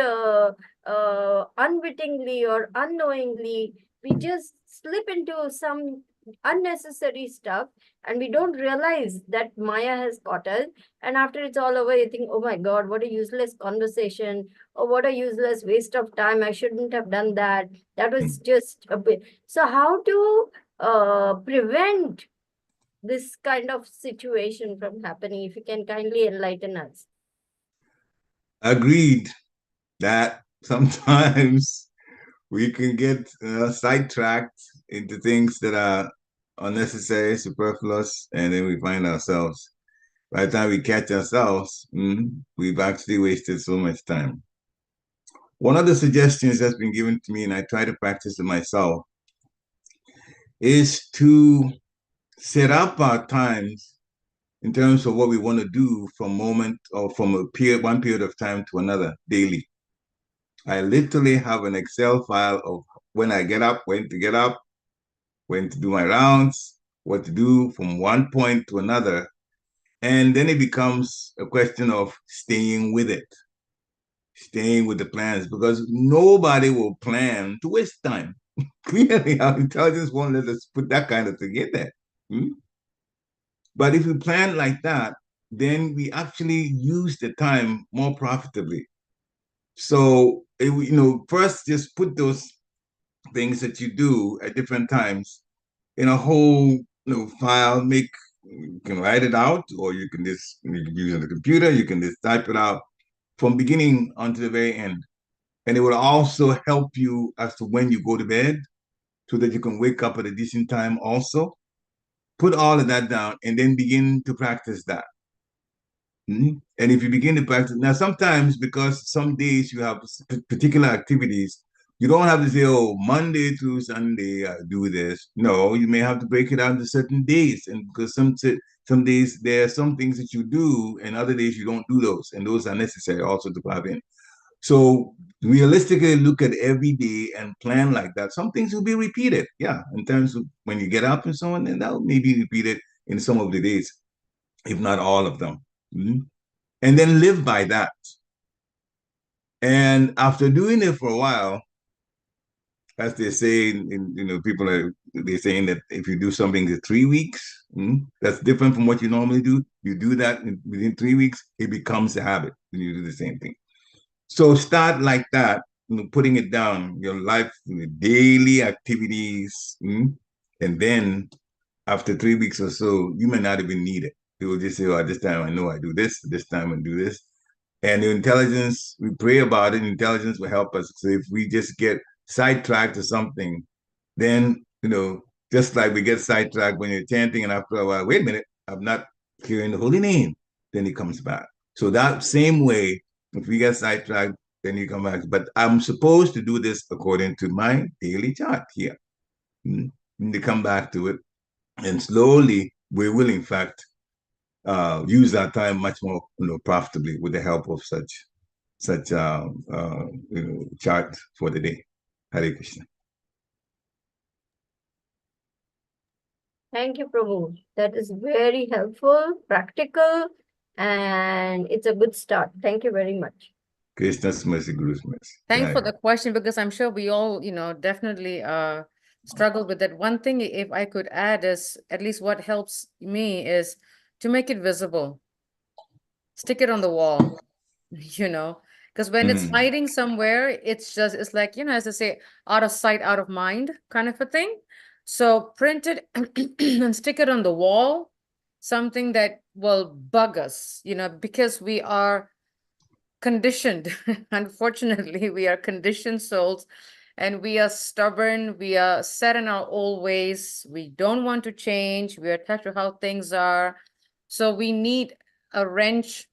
unwittingly or unknowingly, we just slip into some unnecessary stuff and we don't realize that Maya has caught us. And after it's all over, you think, oh my God, what a useless conversation, or what a useless waste of time. I shouldn't have done that. That was just a bit. So how to prevent this kind of situation from happening? If you can kindly enlighten us. Agreed that sometimes we can get sidetracked into things that are unnecessary, superfluous, and then we find ourselves, by the time we catch ourselves, we've actually wasted so much time. One of the suggestions that's been given to me, and I try to practice it myself, is to set up our times in terms of what we want to do from one period of time to another daily. I literally have an Excel file of when I get up, when to get up, when to do my rounds, what to do from one point to another. And then it becomes a question of staying with it, staying with the plans, because nobody will plan to waste time. Clearly, our intelligence won't let us put that kind of thing in there. But if we plan like that, then we actually use the time more profitably. So, first just put those things that you do at different times in a whole file. You can write it out, or you can use the computer. You can just type it out from beginning onto the very end. And it will also help you as to when you go to bed, so that you can wake up at a decent time also. Put all of that down and then begin to practice that. And if you begin to practice, now sometimes because some days you have particular activities, you don't have to say, oh, Monday through Sunday, I do this. No, you may have to break it out into certain days. And because some days there are some things that you do, and other days you don't do those. And those are necessary also to have in. So realistically look at every day and plan like that. Some things will be repeated. Yeah. In terms of when you get up and so on, then that will maybe be repeated in some of the days, if not all of them. And then live by that. And after doing it for a while, as they say, they're saying that if you do something in 3 weeks, that's different from what you normally do. You do that within 3 weeks, it becomes a habit, and you do the same thing. So start like that, putting it down, your life, daily activities, and then after 3 weeks or so, you may not even need it. It will just say, oh, this time I know I do this time I do this. And the intelligence, we pray about it, intelligence will help us. So if we just get sidetracked or something, then, just like we get sidetracked when you're chanting, and after a while, wait a minute, I'm not hearing the holy name. Then he comes back. So that same way, if we get sidetracked, then you come back. But I'm supposed to do this according to my daily chart here. And to come back to it. And slowly, we will, in fact, use our time much more, profitably with the help of such chart for the day. Hare Krishna. Thank you, Prabhu. That is very helpful, practical, and it's a good start. Thank you very much. Krishna's mercy, Guru's mercy. Thanks for the question, because I'm sure we all, definitely struggle with that. One thing, if I could add, is at least what helps me is to make it visible. Stick it on the wall, because when it's hiding somewhere, it's like, as I say, out of sight, out of mind kind of a thing. So print it and stick it on the wall, something that will bug us, because we are conditioned. Unfortunately, we are conditioned souls, and we are stubborn. We are set in our old ways. We don't want to change. We are attached to how things are. So we need a wrench,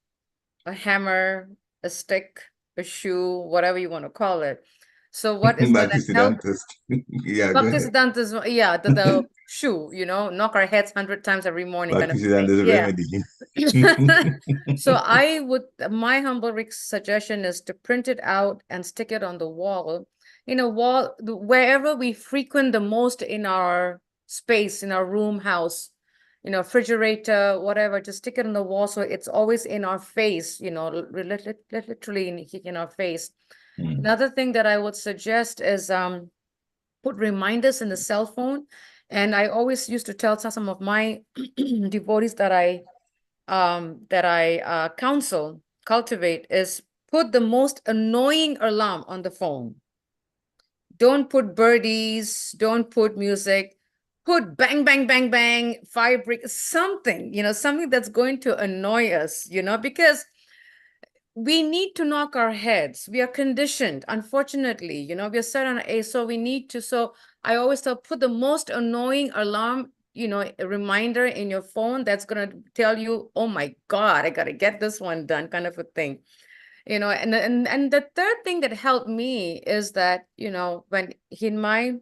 a hammer, a stick, a shoe, whatever you want to call it. So what is going to help? Yeah, Yeah, the shoe, knock our heads 100 times every morning. Kind of thing. Yeah. So my humble suggestion is to print it out and stick it on the wall, wherever we frequent the most in our space, in our room, house, refrigerator, whatever, just stick it on the wall so it's always in our face, literally in our face. Another thing that I would suggest is put reminders in the cell phone. And I always used to tell some of my devotees that I cultivate, is put the most annoying alarm on the phone. Don't put birdies, don't put music, put bang, bang, bang, bang, fire break, something, something that's going to annoy us, because we need to knock our heads. We are conditioned, unfortunately, we are set on A, so we need to. So I always tell, put the most annoying alarm, a reminder in your phone that's going to tell you, oh my God, I got to get this one done, kind of a thing. And the third thing that helped me is that, when in my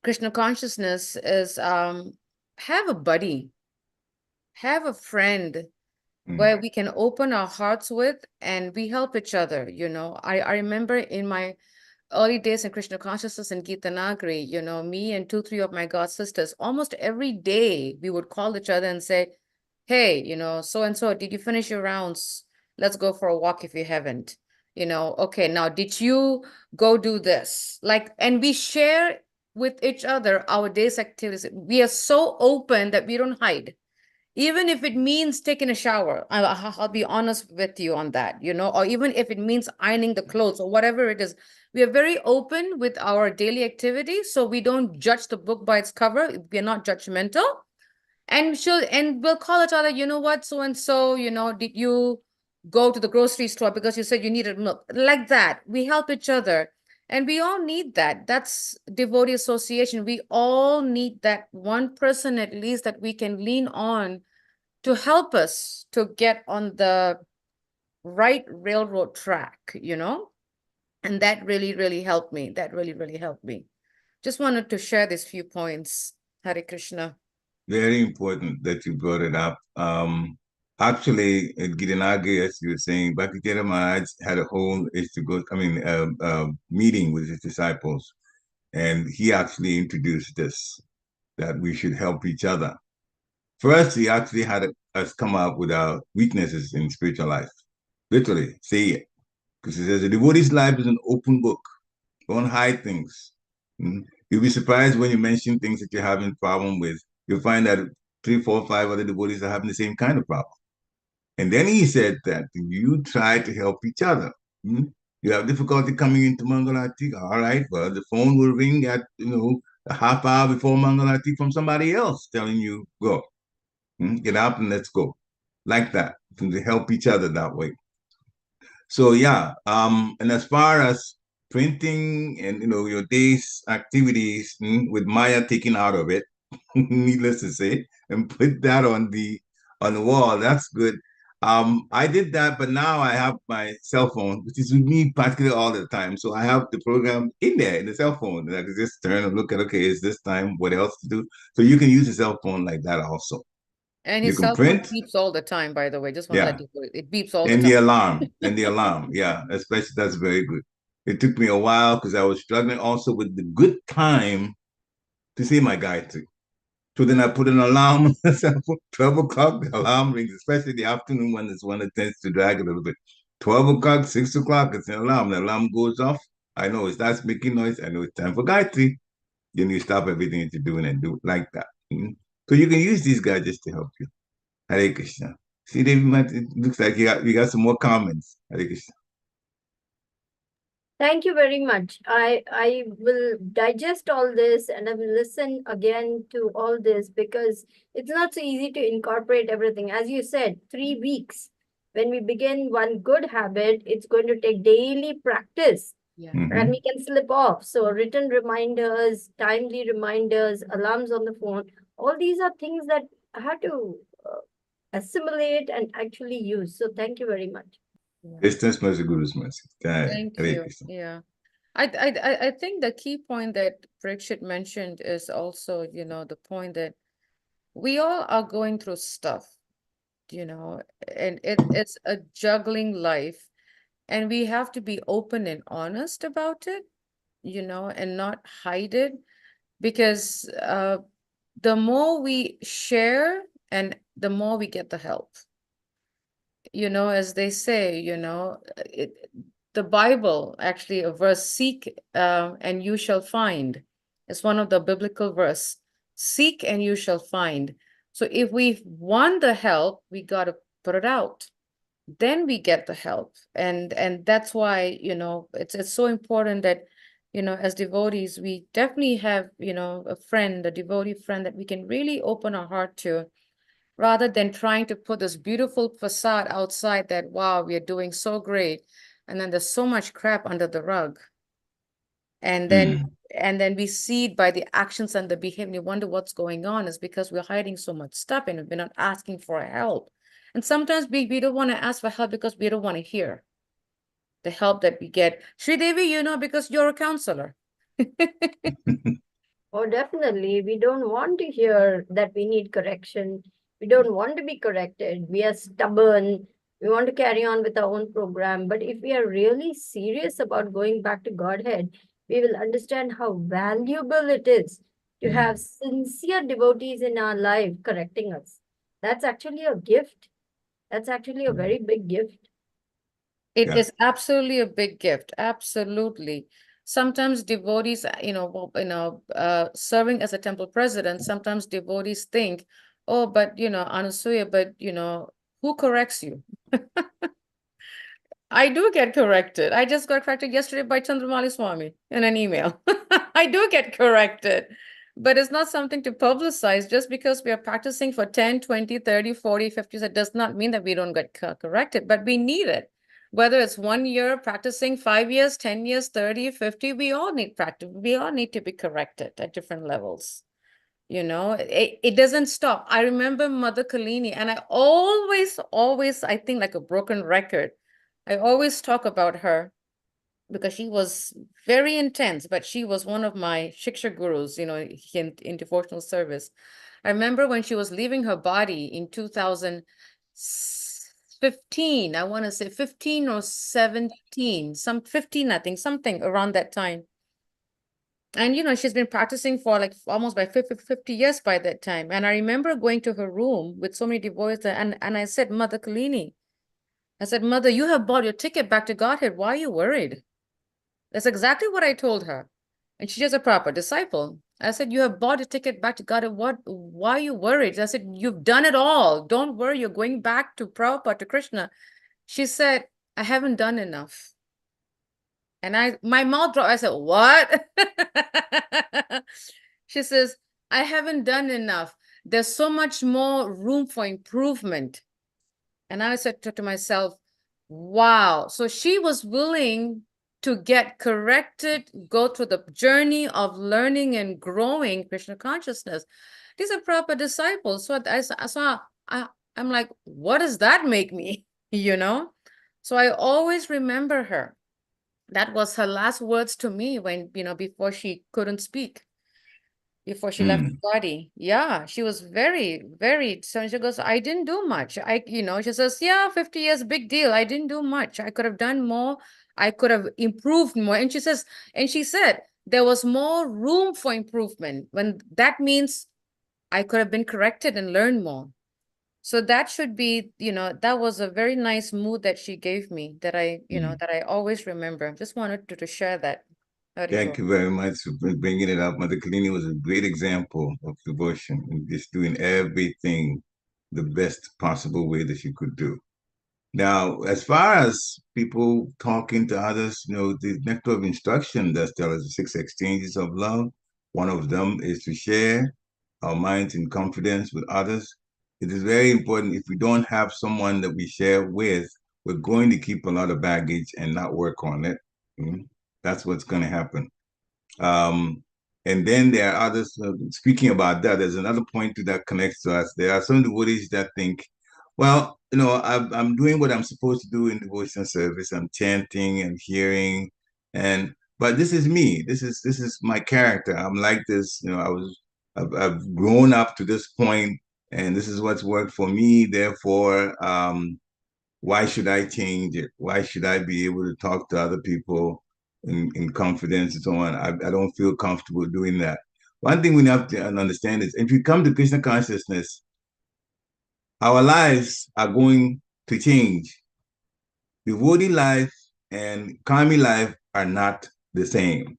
Krishna consciousness is have a buddy, have a friend where we can open our hearts with, and we help each other. I remember in my early days in Krishna consciousness in Gita Nagari, me and 2, 3 of my god sisters, almost every day we would call each other and say, hey, so and so, did you finish your rounds? Let's go for a walk if you haven't. Okay, now did you go do this? And we share with each other our day's activities. We are so open that we don't hide. Even if it means taking a shower, I'll be honest with you on that, or even if it means ironing the clothes or whatever it is, we are very open with our daily activities. So we don't judge the book by its cover. We are not judgmental. And we'll call each other, what, so and so, did you go to the grocery store because you said you needed milk? Like that. We help each other. And we all need that. That's devotee association. We all need that one person at least that we can lean on to help us to get on the right railroad track, And that really, really helped me. That really, really helped me. Just wanted to share these few points. Hare Krishna. Very important that you brought it up. Actually, in Gitanagi, as you were saying, Bhakti Maharaj had a whole meeting with his disciples, and he actually introduced this, that we should help each other. First, he actually had us come up with our weaknesses in spiritual life. Literally, say it. Because he says the devotee's life is an open book. Don't hide things. You'll be surprised when you mention things that you're having problem with. You'll find that 3, 4, 5 other devotees are having the same kind of problem. And then he said that you try to help each other. Hmm? You have difficulty coming into Mangalati. All right, well, the phone will ring at, a half hour before Mangalati from somebody else telling you, go. Get up and let's go. Like that. To help each other that way. So yeah, and as far as printing and your day's activities, with Maya taken out of it, needless to say, and put that on the wall. That's good. I did that, but now I have my cell phone, which is with me practically all the time. So I have the program in there in the cell phone, and I can just turn and look at, okay, is this time? What else to do? So you can use the cell phone like that also. And You his can cell phone print, beeps all the time, by the way. Just want to yeah, let you know. It beeps all the and time. the alarm, yeah, especially that's very good. It took me a while because I was struggling also with the good time to see my guy too. So then I put an alarm on myself. 12 o'clock, the alarm rings, especially the afternoon one is one that tends to drag a little bit. 12 o'clock, 6 o'clock, it's an alarm. The alarm goes off. I know it starts making noise. I know it's time for Gayatri. Then you stop everything that you're doing and do it like that. So you can use these gadgets to help you. Hare Krishna. See, David, it looks like you got some more comments. Hare Krishna. Thank you very much. I will digest all this and I will listen again to all this because it's not so easy to incorporate everything. As you said, 3 weeks. When we begin one good habit, it's going to take daily practice. Yeah. And we can slip off. So written reminders, timely reminders, alarms on the phone, all these are things that I had to assimilate and actually use. So thank you very much. Yeah. Distance mercy, Guru's mercy. Thank Hare you. Krishna. Yeah. I think the key point that Pariksit mentioned is also, the point that we all are going through stuff, and it's a juggling life, and we have to be open and honest about it, and not hide it, because the more we share and the more we get the help. As they say, the Bible, actually, a verse, seek and you shall find. It's one of the biblical verse. Seek and you shall find. So if we want the help, we got to put it out. Then we get the help. And that's why, it's so important that, as devotees, we definitely have, a friend, a devotee friend that we can really open our heart to, rather than trying to put this beautiful facade outside that, wow, we are doing so great. And then there's so much crap under the rug. And then we see it by the actions and the behavior. We wonder what's going on. Is because we're hiding so much stuff and we're not asking for help. And sometimes we don't want to ask for help because we don't want to hear the help that we get. Sri Devi, because you're a counselor. Oh, definitely. We don't want to hear that we need correction. We don't want to be corrected. We are stubborn. We want to carry on with our own program. But if we are really serious about going back to Godhead, we will understand how valuable it is to have sincere devotees in our life correcting us. That's actually a gift. That's actually a very big gift. It Yeah. is absolutely a big gift. Absolutely. Sometimes devotees, serving as a temple president, sometimes devotees think, oh, but, Anasuya, but, who corrects you? I do get corrected. I just got corrected yesterday by Chandramali Swami in an email. I do get corrected, but it's not something to publicize. Just because we are practicing for 10, 20, 30, 40, 50, that does not mean that we don't get corrected, but we need it. Whether it's 1 year practicing, 5 years, 10 years, 30, 50, we all need practice. We all need to be corrected at different levels. It doesn't stop. I remember Mother Kalini, and I always, I think, like a broken record, I always talk about her because she was very intense, but she was one of my Shiksha gurus, in devotional service. I remember when she was leaving her body in 2015, I want to say 15 or 17, some 15, I think, something around that time. And, she's been practicing for like almost by 50 years by that time. And I remember going to her room with so many devotees, and I said, Mother Kalini, I said, Mother, you have bought your ticket back to Godhead. Why are you worried? That's exactly what I told her. And she's just a proper disciple. I said, you have bought a ticket back to Godhead. Why are you worried? I said, you've done it all. Don't worry. You're going back to Prabhupada, to Krishna. She said, I haven't done enough. And my mouth dropped. I said, what? She says, I haven't done enough. There's so much more room for improvement. And I said to myself, wow. So she was willing to get corrected, go through the journey of learning and growing Krishna consciousness. These are proper disciples. So I'm like, what does that make me? You know? So I always remember her. That was her last words to me when, before she couldn't speak, before she left the body. Yeah, she was very, very, so she goes, I didn't do much. She says, yeah, 50 years, big deal. I didn't do much. I could have done more. I could have improved more. And she said, there was more room for improvement. When that means I could have been corrected and learned more. So that should be, that was a very nice mood that she gave me that that I always remember. Just wanted to share that. Thank you very much for bringing it up. Mother Kalini was a great example of devotion and just doing everything the best possible way that she could do. Now, as far as people talking to others, the nectar of instruction does tell us the 6 exchanges of love. One of them is to share our minds in confidence with others. It is very important. If we don't have someone that we share with, we're going to keep a lot of baggage and not work on it. That's what's going to happen. And then there are others, speaking about that, there's another point to that connects to us. There are some devotees that think, well, I'm doing what I'm supposed to do in devotional service. I'm chanting and hearing, but this is me. This is my character. I'm like this. I've grown up to this point, and this is what's worked for me. Therefore, why should I change it? Why should I be able to talk to other people in confidence and so on? I don't feel comfortable doing that. One thing we have to understand is if you come to Krishna consciousness, our lives are going to change. Devotee life and Kami life are not the same.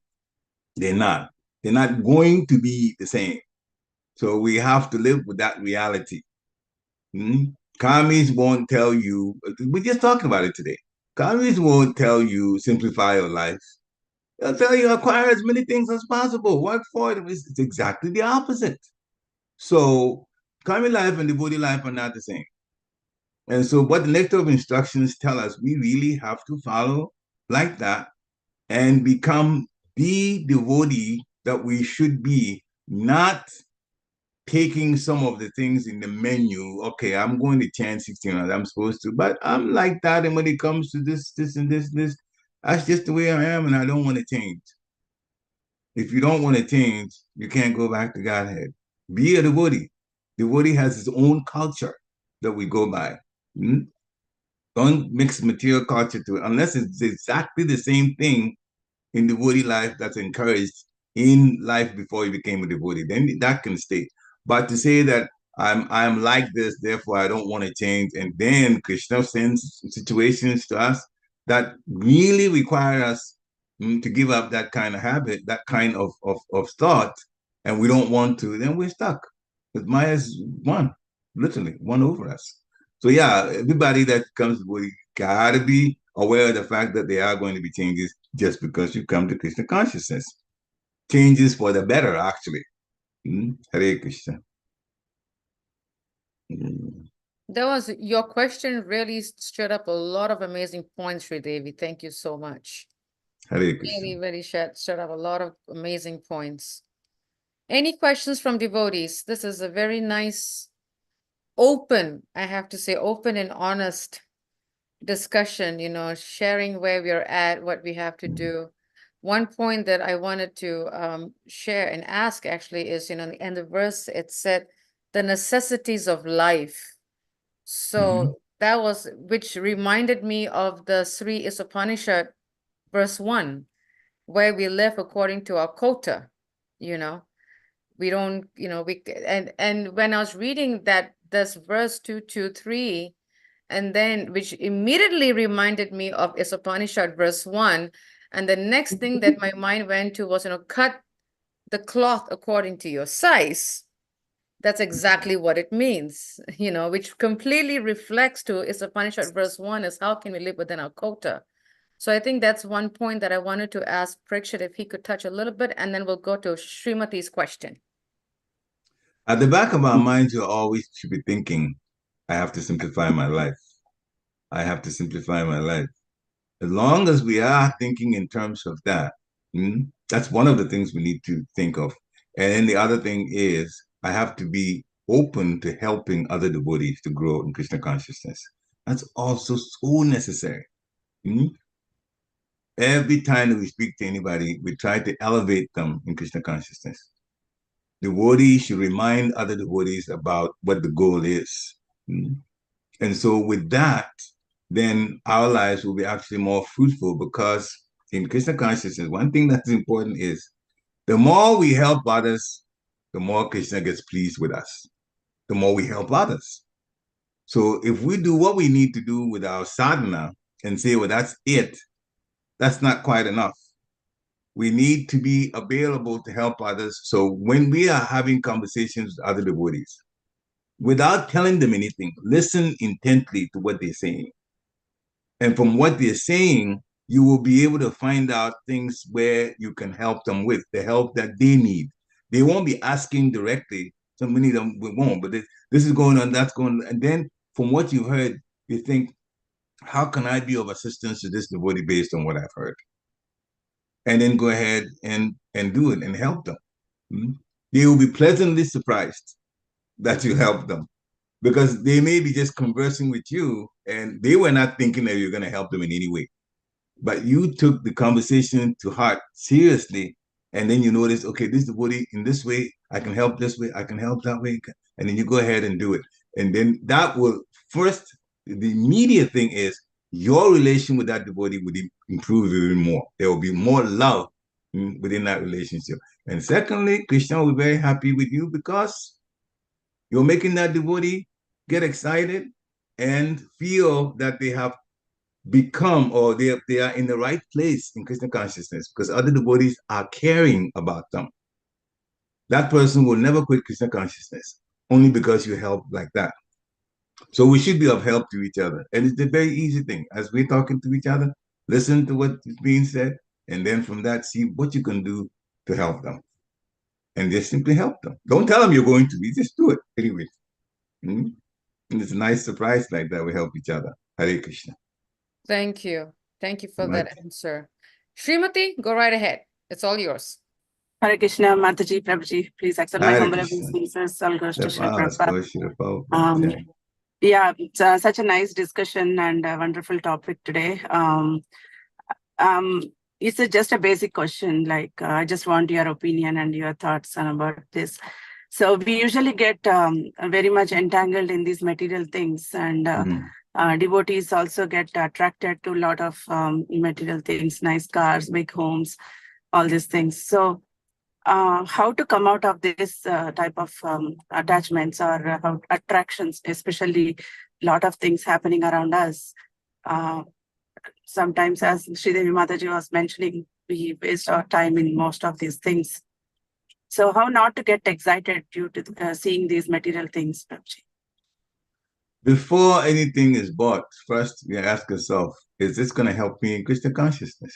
They're not. They're not going to be the same. So we have to live with that reality. Kamis won't tell you, we're just talking about it today. Kamis won't tell you simplify your life. They'll tell you acquire as many things as possible. Work for it. It's exactly the opposite. So Kami life and devotee life are not the same. And so what the nectar of instructions tell us, we really have to follow like that and become the devotee that we should be, not taking some of the things in the menu. Okay, I'm going to chant 16 hours, I'm supposed to, but I'm like that. And when it comes to this, and this, that's just the way I am, and I don't want to change. If you don't want to change, you can't go back to Godhead. Be a devotee. Devotee has his own culture that we go by. Don't mix material culture to it unless it's exactly the same thing in devotee life that's encouraged in life before you became a devotee. Then that can stay. But to say that I'm like this, therefore I don't want to change, and then Krishna sends situations to us that really require us to give up that kind of habit, that kind of thought, and we don't want to, then we're stuck. Because Maya's literally won over us. So yeah, everybody that comes to Bodhi gotta be aware of the fact that there are going to be changes just because you come to Krishna consciousness. Changes for the better, actually. Hare Krishna. Your question really stirred up a lot of amazing points, Sri Devi. Thank you so much. Hare Krishna. Really, really stirred up a lot of amazing points. Any questions from devotees? This is a very nice, open, I have to say, open and honest discussion, sharing where we're at, what we have to do. One point that I wanted to share and ask actually is, in the verse, it said, the necessities of life. So that was, which reminded me of the Sri Isopanishad, verse 1, where we live according to our quota, we don't, and when I was reading this verse 223, and then which immediately reminded me of Isopanishad verse 1, and the next thing that my mind went to was, cut the cloth according to your size. That's exactly what it means, which completely reflects to Isopanishad verse 1 is how can we live within our quota. So I think that's one point that I wanted to ask Pariksit if he could touch a little bit, and then we'll go to Srimati's question. At the back of our minds, we always should be thinking, I have to simplify my life. I have to simplify my life. As long as we are thinking in terms of that, that's one of the things we need to think of. And then the other thing is, I have to be open to helping other devotees to grow in Krishna consciousness. That's also so necessary. Every time that we speak to anybody, we try to elevate them in Krishna consciousness. Devotees should remind other devotees about what the goal is. And so with that, then our lives will be actually more fruitful, because in Krishna consciousness, one thing that's important is the more we help others, the more Krishna gets pleased with us, the more we help others. So if we do what we need to do with our sadhana and say, well, that's it, that's not quite enough. We need to be available to help others. So when we are having conversations with other devotees, without telling them anything, listen intently to what they're saying. And from what they're saying, you will be able to find out things where you can help them with the help that they need. They won't be asking directly. So many of them won't, but this is going on, that's going on. And then from what you've heard, you think, how can I be of assistance to this devotee based on what I've heard? And then go ahead and do it and help them. They will be pleasantly surprised that you help them, because they may be just conversing with you and they were not thinking that you're going to help them in any way. But you took the conversation to heart seriously, and then you notice, okay, this devotee in this way, I can help this way, I can help that way, and then you go ahead and do it. And then that will first, the immediate thing is your relation with that devotee would improve even more. There will be more love within that relationship. And secondly, Krishna will be very happy with you, because you're making that devotee get excited and feel that they have become, or they are in the right place in Krishna consciousness, because other devotees are caring about them. That person will never quit Krishna consciousness only because you help like that. So we should be of help to each other. And it's a very easy thing. As we're talking to each other, listen to what is being said, and then from that, see what you can do to help them. And just simply help them. Don't tell them you're going to. You just do it anyway. And it's a nice surprise like that. We help each other. Hare Krishna. Thank you. Thank you for that answer. Srimati, go right ahead. It's all yours. Hare Krishna, Mataji, Prabhuji, please accept my humble obeisances. All goes to Srila Prabhupada. Yeah, it's such a nice discussion and a wonderful topic today. It's just a basic question, like I just want your opinion and your thoughts on about this. So we usually get very much entangled in these material things, and devotees also get attracted to a lot of material things, nice cars, big homes, all these things. So how to come out of this type of attachments or attractions, especially a lot of things happening around us. Sometimes, as Sridevi Mataji was mentioning, we waste our time in most of these things. So how not to get excited due to seeing these material things, Prabhuji? Before anything is bought, first we ask ourselves, is this going to help me in Krishna consciousness?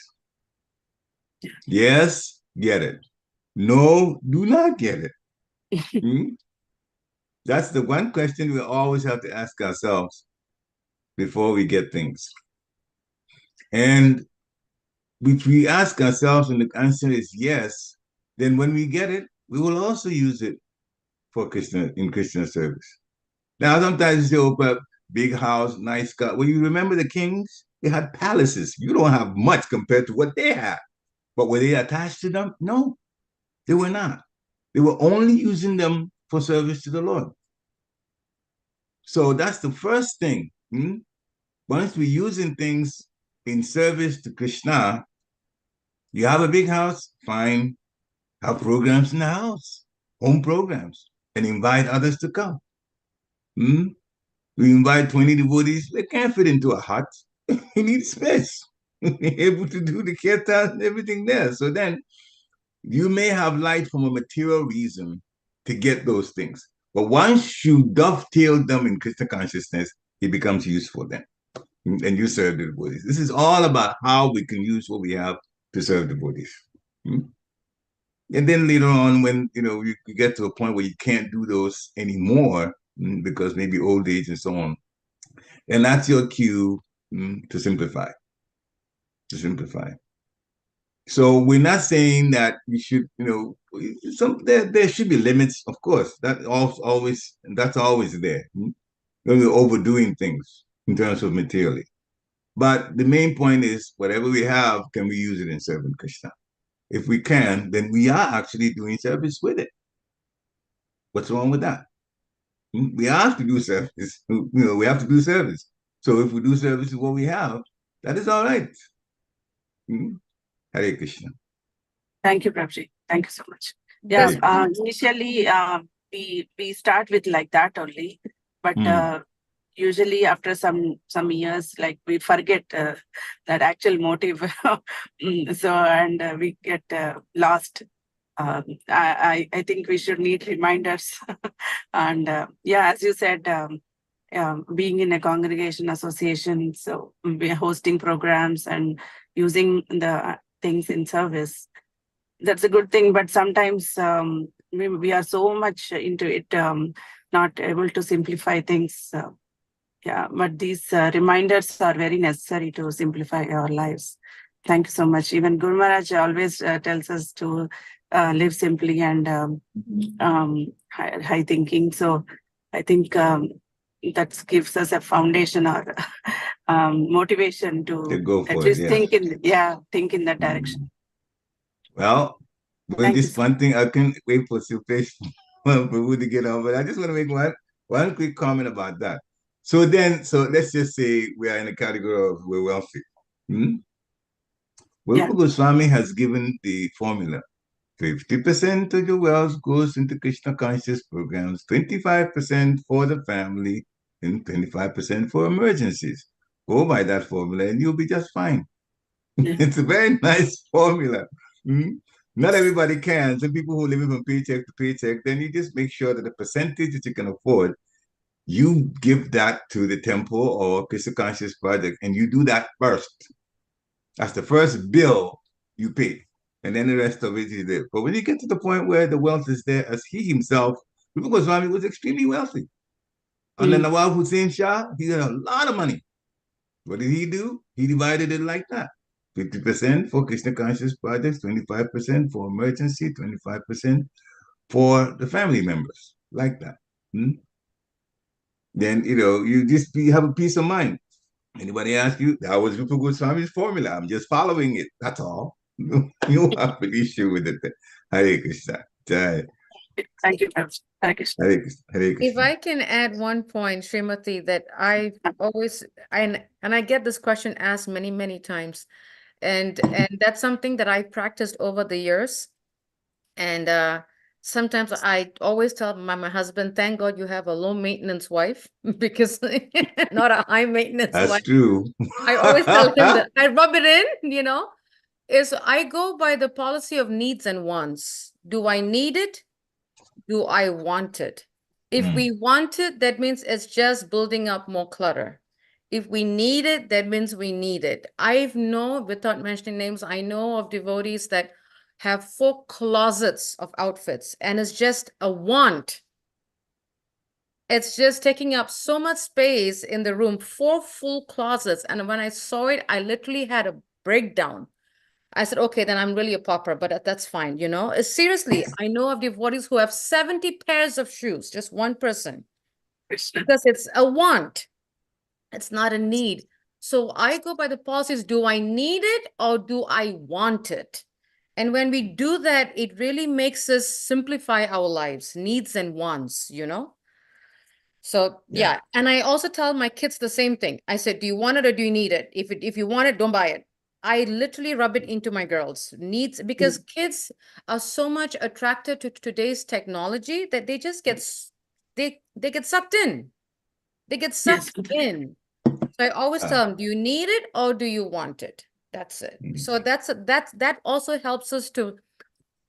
Yes, get it. No, do not get it. That's the one question we always have to ask ourselves before we get things. And if we ask ourselves and the answer is yes, then when we get it, we will also use it for Krishna, in Krishna service. Now, sometimes you open up big house, nice car. Well, you remember the kings? They had palaces. You don't have much compared to what they had. But were they attached to them? No, they were not. They were only using them for service to the Lord. So that's the first thing. Once we're using things in service to Krishna, you have a big house, fine. Have programs in the house, home programs, and invite others to come. We invite 20 devotees. They can't fit into a hut. You need space. Able to do the kirtan and everything there. So then you may have light from a material reason to get those things. But once you dovetail them in Krishna consciousness, it becomes useful then. and you serve the devotees. This is all about how we can use what we have to serve the devotees. And then later on, when you get to a point where you can't do those anymore because maybe old age and so on, and that's your cue to simplify. To simplify. So we're not saying that you should, there should be limits, of course. That's always there. We're overdoing things in terms of materially. But the main point is, whatever we have, can we use it in serving Krishna? If we can, then we are actually doing service with it. What's wrong with that? We have to do service. We have to do service. So if we do service with what we have, that is all right. Hare Krishna. Thank you, Prabhuji. Thank you so much. That's Yeah, initially we start with like that only, but usually after some years, like we forget that actual motive. And we get lost. I think we should need reminders. And yeah, as you said, being in a congregation association, so we're hosting programs and using the things in service. That's a good thing, but sometimes we are so much into it, not able to simplify things. Yeah, but these reminders are very necessary to simplify our lives. Thank you so much. Even Guru Maharaj always tells us to live simply and high thinking. So I think that gives us a foundation or motivation to go for at it, least yeah. think in that direction. Well, with Thank this you. one thing, I can wait for Supesh to get on, but I just want to make one quick comment about that. So let's just say we are in a category of we're wealthy. Wilpa Goswami has given the formula. 50% of your wealth goes into Krishna conscious programs, 25% for the family, and 25% for emergencies. Go by that formula and you'll be just fine. It's a very nice formula. Not everybody can. Some people who live from paycheck to paycheck, then you just make sure that the percentage that you can afford, you give that to the temple or Krishna Conscious Project, and you do that first. That's the first bill you pay. And then the rest of it is there. But when you get to the point where the wealth is there, as he himself, Rupa Goswami was extremely wealthy. And then Nawab Hussain Shah, he had a lot of money. What did he do? He divided it like that. 50% for Krishna Conscious Projects, 25% for emergency, 25% for the family members, like that. Then, you have a peace of mind. Anybody ask you, that was Rupa Goswami's formula. I'm just following it. That's all. You don't have an issue with it. Hare Krishna. Jai. Thank you, Hare Krishna. Hare Krishna. Hare Krishna. If I can add one point, Srimati, that I always, and I get this question asked many, many times. And that's something that I practiced over the years. And sometimes I always tell my husband, thank God you have a low maintenance wife, because not a high maintenance wife. That's true. I always tell him that. I rub it in, is I go by the policy of needs and wants. Do I need it? Do I want it? If we want it, that means it's just building up more clutter. If we need it, that means we need it. Without mentioning names, I know of devotees that have 4 closets of outfits, and it's just a want. It's just taking up so much space in the room, 4 full closets. And when I saw it, I literally had a breakdown. I said, okay, then I'm really a pauper, but that's fine, Seriously, I know of devotees who have 70 pairs of shoes, just one person, because it's a want. It's not a need. So I go by the policies, do I need it or do I want it? And when we do that, it really makes us simplify our lives, needs and wants, So yeah. And I also tell my kids the same thing. I said, do you want it or do you need it? If you want it, don't buy it. I literally rub it into my girls' needs, because kids are so much attracted to today's technology that they just get they get sucked in. They get sucked in. So I always tell them, do you need it or do you want it? That's it. So that also helps us to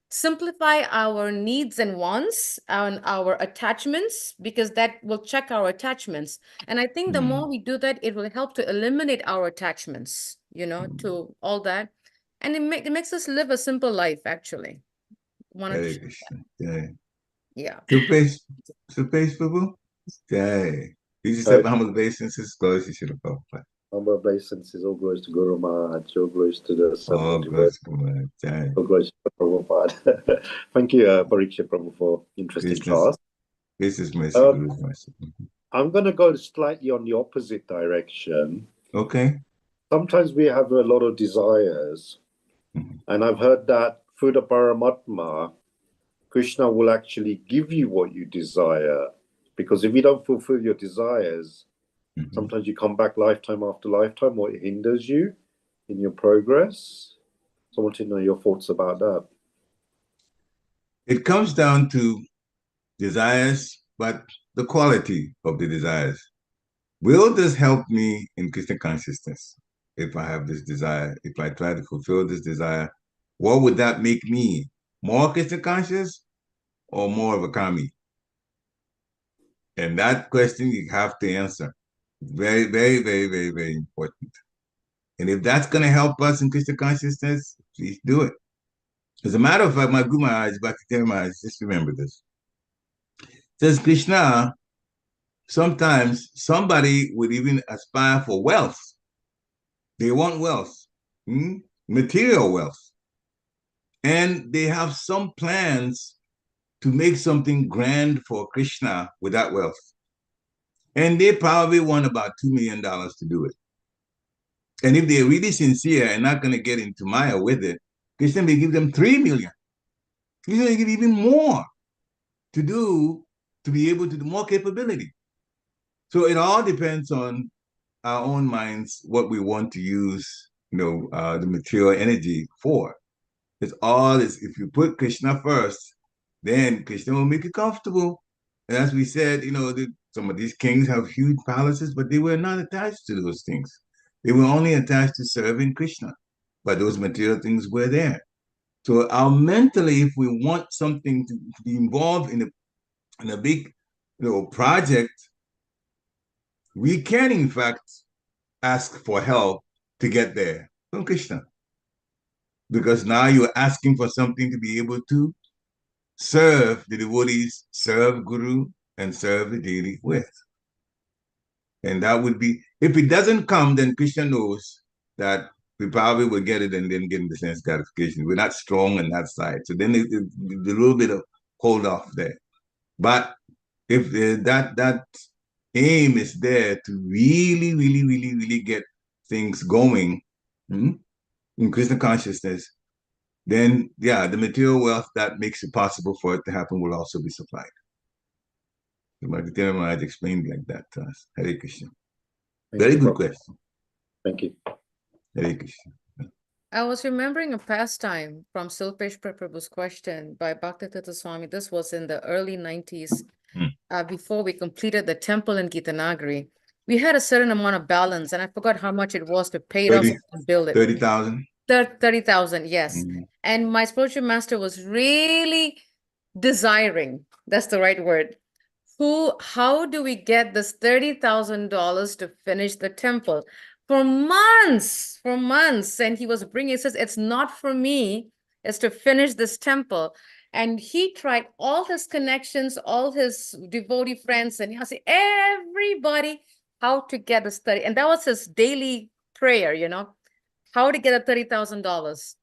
simplify our needs and wants and our attachments, because that will check our attachments. And I think the more we do that, it will help to eliminate our attachments, you know, to all that. And it makes us live a simple life, actually. Hare Krishna. Jai. Yeah. Supesh Prabhu? Jai. You just said humble obeisances, glories to Srila Prabhupada. Humble obeisances, all glories to Guru Maharaj, all glories to the All glories to Guru Maharaj. all glories to Prabhupada. Thank you, Pariksit Prabhu, for interesting class. This is mercy, Guru's mercy. I'm going to go slightly on the opposite direction. Okay. Sometimes we have a lot of desires, and I've heard that through the Paramatma, Krishna will actually give you what you desire, because if you don't fulfill your desires, sometimes you come back lifetime after lifetime, or it hinders you in your progress. So I want to know your thoughts about that. It comes down to desires, but the quality of the desires. Will this help me in Krishna consciousness? If I have this desire, if I try to fulfill this desire, what would that make me? More Krishna conscious or more of a kami? And that question you have to answer. Very, very, very, very, very important. And if that's going to help us in Krishna consciousness, please do it. As a matter of fact, my Guru Maharaj, Bhakti Maharaj, just remember this. Says Krishna, sometimes somebody would even aspire for wealth. They want wealth, material wealth. And they have some plans to make something grand for Krishna with that wealth. And they probably want about $2 million to do it. And if they're really sincere and not going to get into Maya with it, Krishna may give them 3 million. Krishna may give even more to do, to be able to do more capability. So it all depends on our own minds, what we want to use, the material energy for. It's all is, if you put Krishna first, then Krishna will make you comfortable. And as we said, some of these kings have huge palaces, but they were not attached to those things. They were only attached to serving Krishna, but those material things were there. So our mentally, if we want something to be involved in a big, project, we can in fact ask for help to get there from Krishna. Because now you're asking for something to be able to serve the devotees, serve Guru, and serve the deity with. And that would be, if it doesn't come, then Krishna knows that we probably will get it and then get the sense gratification. We're not strong on that side. So then there's a little bit of hold off there. But if that aim is there to really, really, really, really get things going in Krishna consciousness, then the material wealth that makes it possible for it to happen will also be supplied. So Bhakti Maharaj explained like that to us. Hare Krishna. Very good question. Thank you. Hare Krishna. I was remembering a pastime from Silpesh Prabhu's question by Bhaktivedanta Swami. This was in the early 90s, before we completed the temple in Gitanagari. We had a certain amount of balance, and I forgot how much it was to pay us and build it. 30,000? 30,000, yes. And my spiritual master was really desiring, that's the right word. How do we get this $30,000 to finish the temple? For months. And he was bringing, he says, it's not for me, it's to finish this temple. And he tried all his connections, all his devotee friends, and he asked everybody how to get this 30. And that was his daily prayer, how to get a $30,000.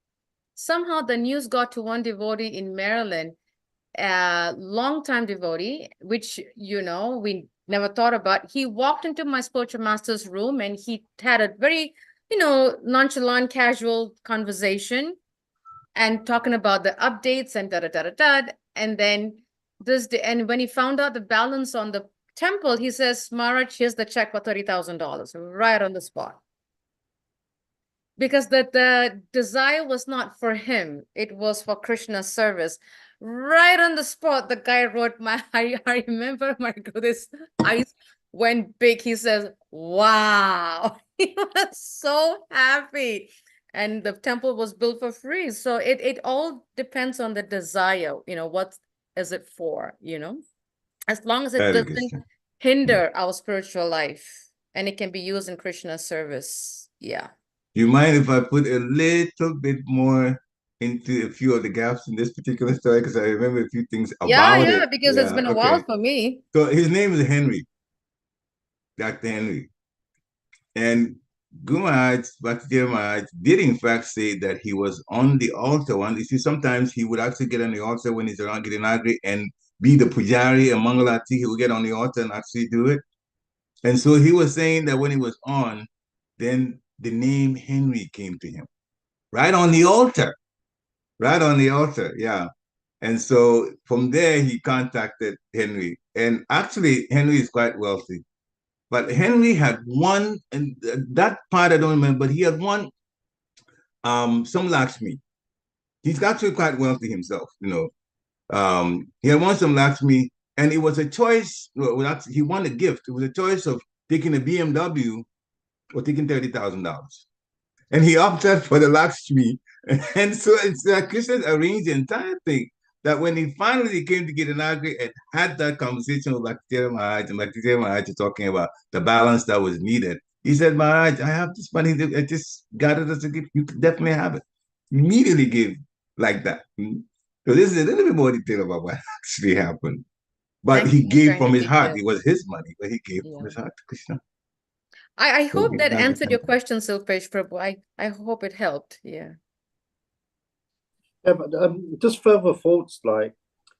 Somehow the news got to one devotee in Maryland, a long-time devotee, which, we never thought about. He walked into my spiritual master's room and he had a very, nonchalant, casual conversation and talking about the updates and da-da-da-da-da. And then and when he found out the balance on the temple, he says, Maharaj, here's the check for $30,000, right on the spot. Because the desire was not for him, it was for Krishna's service. Right on the spot, the guy wrote I remember my Guru's eyes went big. He says, wow. He was so happy. and the temple was built for free. So it all depends on the desire, what is it for, as long as it Hare doesn't Krishna. hinder our spiritual life and it can be used in Krishna's service. Yeah. You mind if I put a little bit more into a few of the gaps in this particular story? Because I remember a few things about it. Because it's been a while for me. So his name is Henry, Dr. Henry. And Guru Maharaj, Bhakti Maharaj, did in fact say that he was on the altar one. You see, sometimes he would actually get on the altar when he's around getting angry and be the pujari and Mangalati. He would get on the altar and actually do it. And so he was saying that when he was on, then the name Henry came to him. Right on the altar. Right on the altar, yeah. And so from there, he contacted Henry. And actually, Henry is quite wealthy. But Henry had one, and that part I don't remember, but he had won some Lakshmi. He's actually quite wealthy himself, He had won some Lakshmi, and it was a choice. Well, he won a gift. It was a choice of taking a BMW or taking $30,000. And he opted for the Lakshmi. And so it's Krishna arranged the entire thing that when he finally came to Girinagri and had that conversation with Bhakti Maharaj, and Bhakti Maharaj talking about the balance that was needed, he said, Maharaj, I have this money. I just got it as a gift. You could definitely have it. Immediately gave like that. So this is a little bit more detail about what actually happened. But he gave from his heart. It was his money, but he gave from his heart to Krishna. I hope that answered your question, Silpesh Prabhu. I hope it helped. Yeah. Yeah, but just further thoughts,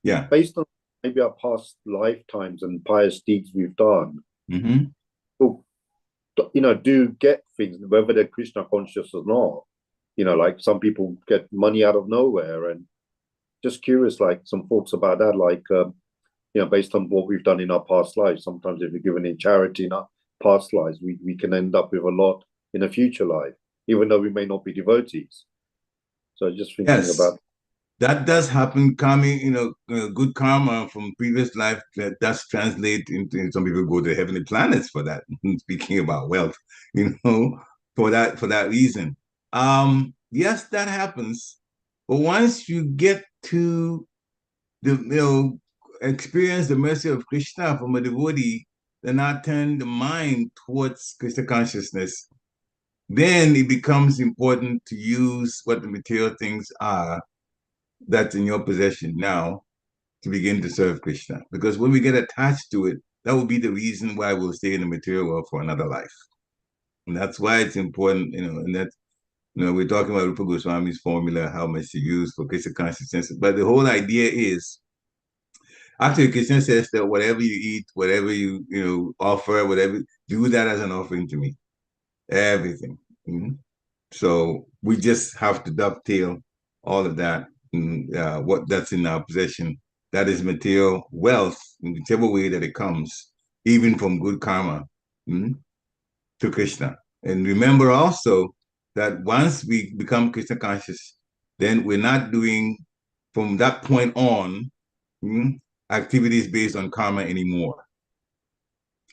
based on maybe our past lifetimes and pious deeds we've done, people, do get things, whether they're Krishna conscious or not. Like some people get money out of nowhere, and just curious, some thoughts about that, based on what we've done in our past lives. Sometimes if we're given in charity in our past lives, we can end up with a lot in a future life, even though we may not be devotees. So just thinking about that does happen. Karma, good karma from previous life that does translate into some people go to heavenly planets for that. Speaking about wealth, for that reason. Yes, that happens. But once you get to the experience the mercy of Krishna from a devotee, then I turn the mind towards Krishna consciousness. Then it becomes important to use what the material things are that's in your possession now to begin to serve Krishna. Because when we get attached to it, that will be the reason why we'll stay in the material world for another life. And that's why it's important, and that, we're talking about Rupa Goswami's formula, how much to use for Krishna consciousness. But the whole idea is, actually, Krishna says that whatever you eat, whatever you offer, whatever, do that as an offering to me. Everything. So we just have to dovetail all of that, what that's in our possession. That is material wealth, in whichever way that it comes, even from good karma, to Krishna. And remember also that once we become Krishna conscious, then we're not doing, from that point on, activities based on karma anymore.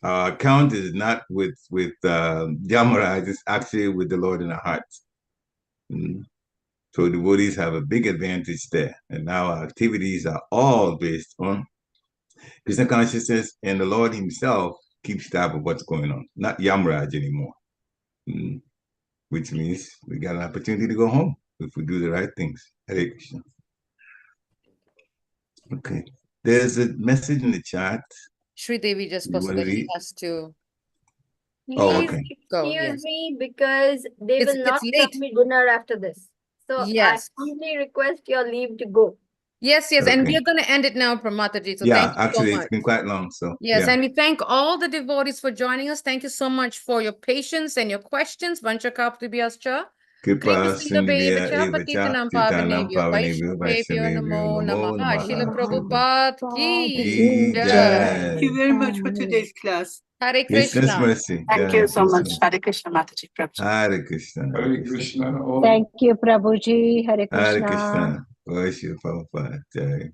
Our account is not with Yamaraj, it's actually with the Lord in our hearts. So devotees have a big advantage there. And now our activities are all based on Krishna consciousness, and the Lord himself keeps tab of what's going on, not Yamaraj anymore. Which means we got an opportunity to go home if we do the right things. Hare Krishna. Okay. There's a message in the chat. Sri Devi just posted that she has to. Please excuse me because they will not serve me dinner after this. So I humbly request your leave to go. Yes, and we are going to end it now, Pramataji. So thank you actually, so much. It's been quite long. So and we thank all the devotees for joining us. Thank you so much for your patience and your questions. Vanchakaptibhyascha. Kripa Sindhubhya Patitanam Pavanebhyo Vaishnavebhyo Namo Namaha. Srila Prabhupada ki jai. Thank you very much for today's class. Hare Krishna. Thank you so much. Hare Krishna, Mataji. Hare Krishna. Hare Krishna. Thank you, Prabhuji. Hare Krishna. Hare Krishna. Worship Prabhupada. Jai.